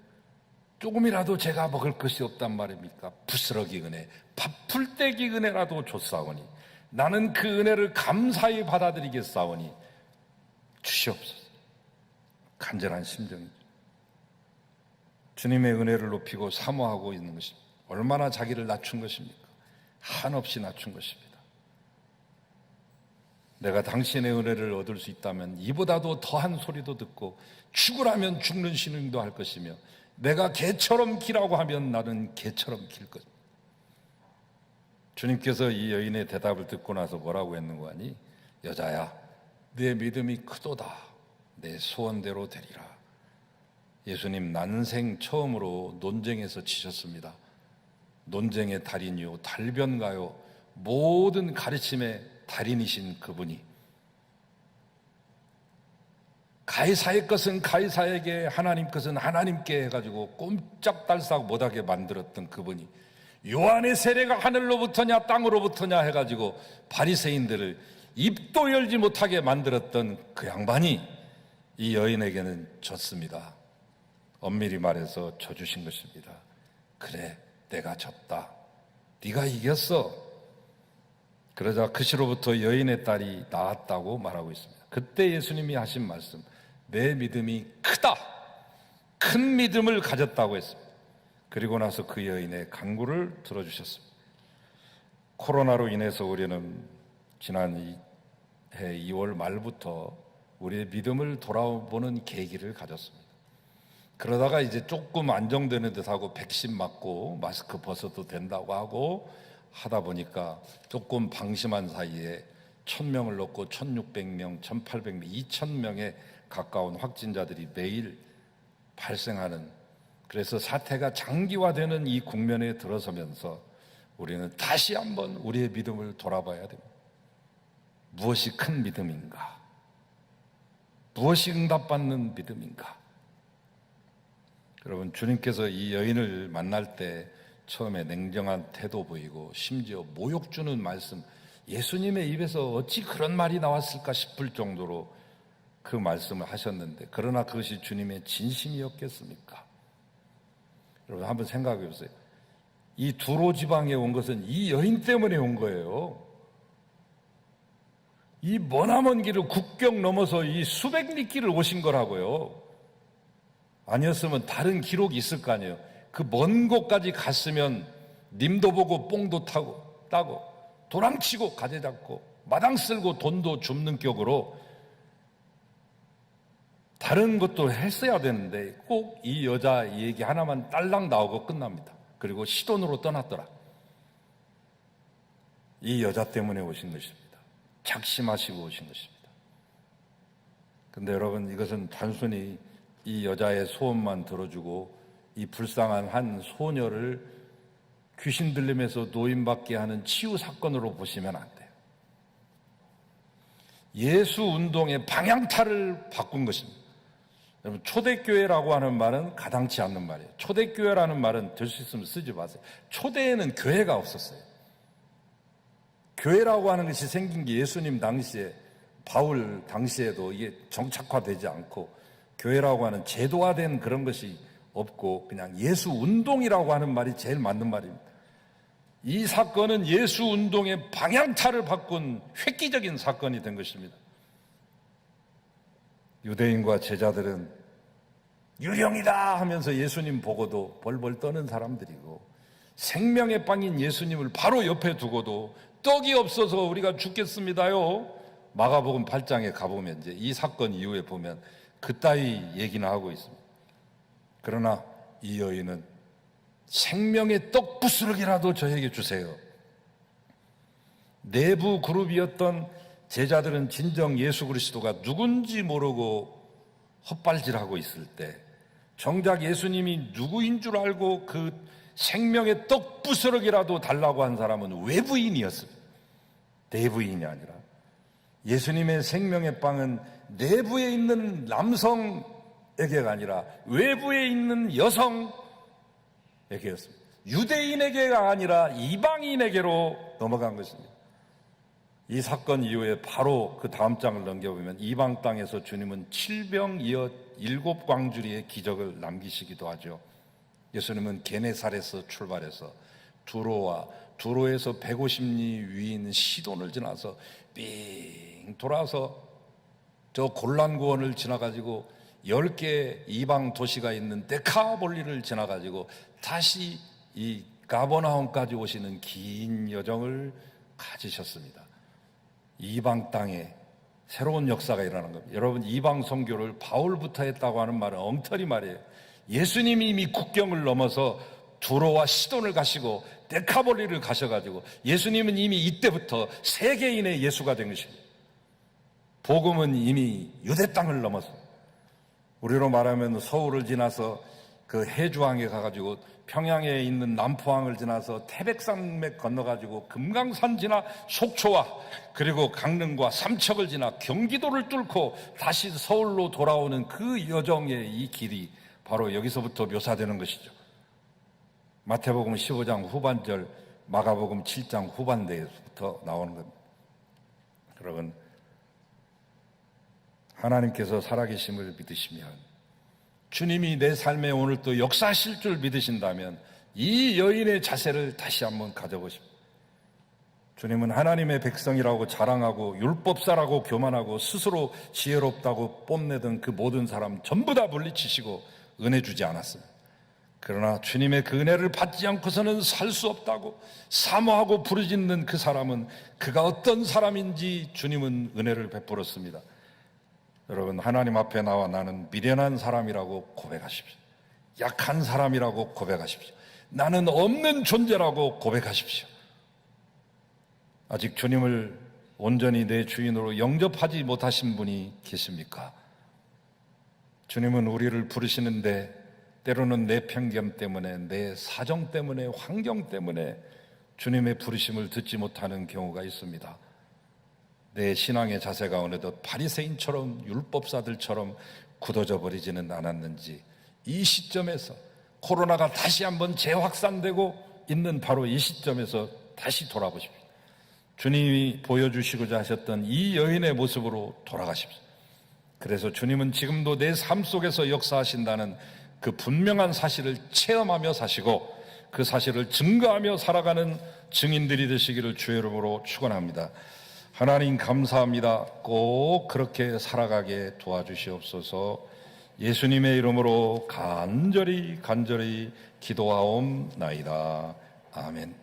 조금이라도 제가 먹을 것이 없단 말입니까? 부스러기 은혜, 밥풀떼기 은혜라도 줬사오니 나는 그 은혜를 감사히 받아들이겠사오니 주시옵소서. 간절한 심정이죠. 주님의 은혜를 높이고 사모하고 있는 것입니다. 얼마나 자기를 낮춘 것입니까? 한없이 낮춘 것입니다. 내가 당신의 은혜를 얻을 수 있다면 이보다도 더한 소리도 듣고 죽으라면 죽는 신용도 할 것이며 내가 개처럼 기라고 하면 나는 개처럼 길 것입니다. 주님께서 이 여인의 대답을 듣고 나서 뭐라고 했는고 하니, 여자야 내 믿음이 크도다. 내 소원대로 되리라. 예수님 난생 처음으로 논쟁에서 지셨습니다. 논쟁의 달인이요, 달변가요, 모든 가르침의 달인이신 그분이 가이사의 것은 가이사에게, 하나님 것은 하나님께 해가지고 꼼짝달싹 못하게 만들었던 그분이 요한의 세례가 하늘로부터냐 땅으로부터냐 해가지고 바리새인들을 입도 열지 못하게 만들었던 그 양반이 이 여인에게는 졌습니다. 엄밀히 말해서 져주신 것입니다. 그래, 내가 졌다. 네가 이겼어. 그러자 그 시로부터 여인의 딸이 나았다고 말하고 있습니다. 그때 예수님이 하신 말씀, 내 믿음이 크다, 큰 믿음을 가졌다고 했습니다. 그리고 나서 그 여인의 간구를 들어주셨습니다. 코로나로 인해서 우리는 지난 해 2월 말부터 우리의 믿음을 돌아보는 계기를 가졌습니다. 그러다가 이제 조금 안정되는 듯하고 백신 맞고 마스크 벗어도 된다고 하고 하다 보니까 조금 방심한 사이에 1000명을 넘고 1600명, 1800명, 2000명에 가까운 확진자들이 매일 발생하는, 그래서 사태가 장기화되는 이 국면에 들어서면서 우리는 다시 한번 우리의 믿음을 돌아봐야 됩니다. 무엇이 큰 믿음인가? 무엇이 응답받는 믿음인가? 여러분, 주님께서 이 여인을 만날 때 처음에 냉정한 태도 보이고 심지어 모욕 주는 말씀, 예수님의 입에서 어찌 그런 말이 나왔을까 싶을 정도로 그 말씀을 하셨는데, 그러나 그것이 주님의 진심이었겠습니까? 여러분 한번 생각해 보세요. 이 두로 지방에 온 것은 이 여인 때문에 온 거예요. 이 머나먼 길을 국경 넘어서 이 수백 리 길을 오신 거라고요. 아니었으면 다른 기록이 있을 거 아니에요. 그 먼 곳까지 갔으면 님도 보고 뽕도 따고 도랑치고 가재 잡고 마당 쓸고 돈도 줍는 격으로 다른 것도 했어야 되는데 꼭 이 여자 얘기 하나만 딸랑 나오고 끝납니다. 그리고 시돈으로 떠났더라. 이 여자 때문에 오신 것입니다. 작심하시고 오신 것입니다. 근데 여러분, 이것은 단순히 이 여자의 소원만 들어주고 이 불쌍한 한 소녀를 귀신 들림에서 노인받게 하는 치유 사건으로 보시면 안 돼요. 예수 운동의 방향타를 바꾼 것입니다. 여러분, 초대교회라고 하는 말은 가당치 않는 말이에요. 초대교회라는 말은 될 수 있으면 쓰지 마세요. 초대에는 교회가 없었어요. 교회라고 하는 것이 생긴 게 예수님 당시에, 바울 당시에도 이게 정착화되지 않고 교회라고 하는 제도화된 그런 것이 없고 그냥 예수 운동이라고 하는 말이 제일 맞는 말입니다. 이 사건은 예수 운동의 방향타를 바꾼 획기적인 사건이 된 것입니다. 유대인과 제자들은 유령이다 하면서 예수님 보고도 벌벌 떠는 사람들이고, 생명의 빵인 예수님을 바로 옆에 두고도 떡이 없어서 우리가 죽겠습니다요. 마가복음 8장에 가보면 이제 이 사건 이후에 보면 그따위 얘기는 하고 있습니다. 그러나 이 여인은 생명의 떡 부스러기라도 저에게 주세요. 내부 그룹이었던 제자들은 진정 예수 그리스도가 누군지 모르고 헛발질하고 있을 때 정작 예수님이 누구인 줄 알고 그 생명의 떡 부스러기라도 달라고 한 사람은 외부인이었습니다. 내부인이 아니라. 예수님의 생명의 빵은 내부에 있는 남성에게가 아니라 외부에 있는 여성에게였습니다. 유대인에게가 아니라 이방인에게로 넘어간 것입니다. 이 사건 이후에 바로 그 다음 장을 넘겨보면 이방 땅에서 주님은 7병 7광주리의 기적을 남기시기도 하죠. 예수님은 게네사렛에서 출발해서 두로에서 150리 위인 시돈을 지나서 삥 돌아서 저 골란구원을 지나가지고 10개 이방 도시가 있는 데카볼리를 지나가지고 다시 이 가버나움까지 오시는 긴 여정을 가지셨습니다. 이방 땅에 새로운 역사가 일어나는 겁니다. 여러분, 이방 선교를 바울부터 했다고 하는 말은 엉터리 말이에요. 예수님이 이미 국경을 넘어서 두로와 시돈을 가시고 데카볼리를 가셔가지고 예수님은 이미 이때부터 세계인의 예수가 된 것입니다. 복음은 이미 유대 땅을 넘어서 우리로 말하면 서울을 지나서 그 해주항에 가가지고 평양에 있는 남포항을 지나서 태백산맥 건너가지고 금강산 지나 속초와 그리고 강릉과 삼척을 지나 경기도를 뚫고 다시 서울로 돌아오는 그 여정의 이 길이 바로 여기서부터 묘사되는 것이죠. 마태복음 15장 후반절, 마가복음 7장 후반대에서부터 나오는 겁니다. 여러분, 하나님께서 살아계심을 믿으시면, 주님이 내 삶에 오늘 또 역사하실 줄 믿으신다면 이 여인의 자세를 다시 한번 가져보십시오. 주님은 하나님의 백성이라고 자랑하고 율법사라고 교만하고 스스로 지혜롭다고 뽐내던 그 모든 사람 전부 다 물리치시고 은혜 주지 않았어요. 그러나 주님의 그 은혜를 받지 않고서는 살 수 없다고 사모하고 부르짖는 그 사람은 그가 어떤 사람인지 주님은 은혜를 베풀었습니다. 여러분, 하나님 앞에 나와 나는 미련한 사람이라고 고백하십시오. 약한 사람이라고 고백하십시오. 나는 없는 존재라고 고백하십시오. 아직 주님을 온전히 내 주인으로 영접하지 못하신 분이 계십니까? 주님은 우리를 부르시는데 때로는 내 편견 때문에, 내 사정 때문에, 환경 때문에 주님의 부르심을 듣지 못하는 경우가 있습니다. 내 신앙의 자세가 어느덧 바리새인처럼 율법사들처럼 굳어져 버리지는 않았는지, 이 시점에서 코로나가 다시 한번 재확산되고 있는 바로 이 시점에서 다시 돌아보십시오. 주님이 보여주시고자 하셨던 이 여인의 모습으로 돌아가십시오. 그래서 주님은 지금도 내 삶 속에서 역사하신다는 그 분명한 사실을 체험하며 사시고 그 사실을 증거하며 살아가는 증인들이 되시기를 주의 이름으로 축원합니다. 하나님 감사합니다. 꼭 그렇게 살아가게 도와주시옵소서. 예수님의 이름으로 간절히 기도하옵나이다. 아멘.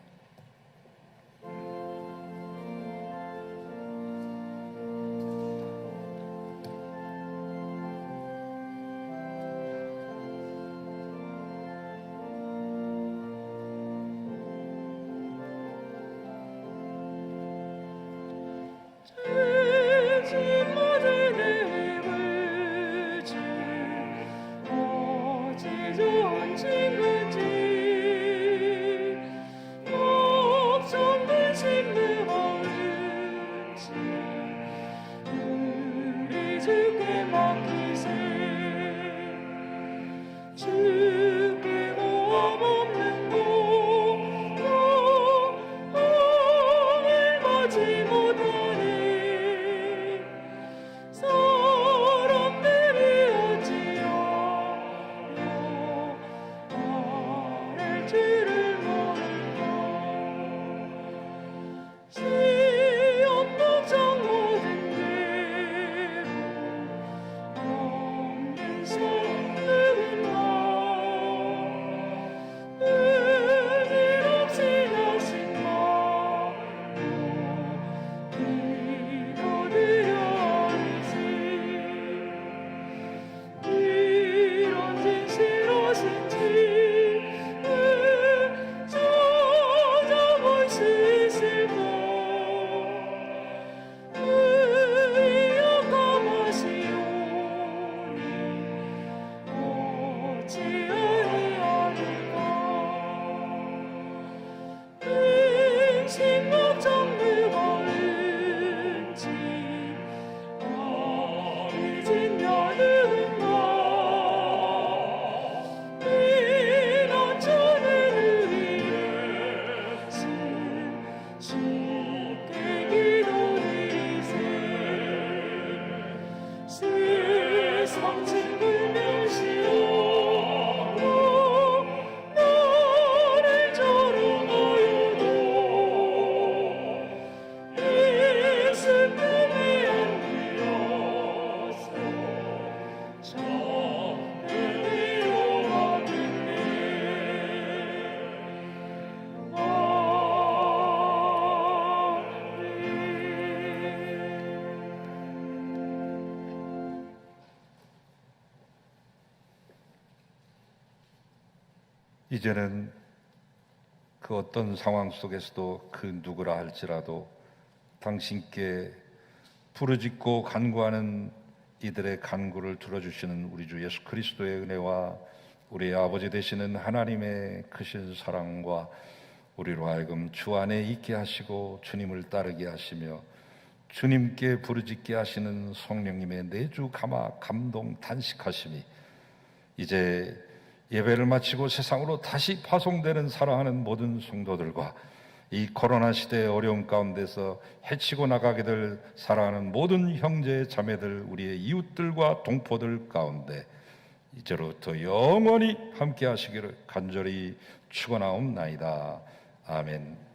이제는 그 어떤 상황 속에서도 그 누구라 할지라도 당신께 부르짖고 간구하는 이들의 간구를 들어주시는 우리 주 예수 그리스도의 은혜와 우리 아버지 되시는 하나님의 크신 사랑과 우리로 하여금 주 안에 있게 하시고 주님을 따르게 하시며 주님께 부르짖게 하시는 성령님의 내주 감화 감동 단식하심이 이제 예배를 마치고 세상으로 다시 파송되는 사랑하는 모든 성도들과 이 코로나 시대의 어려움 가운데서 해치고 나가게 될 사랑하는 모든 형제 자매들, 우리의 이웃들과 동포들 가운데 이제로부터 영원히 함께 하시기를 간절히 축원하옵나이다. 아멘.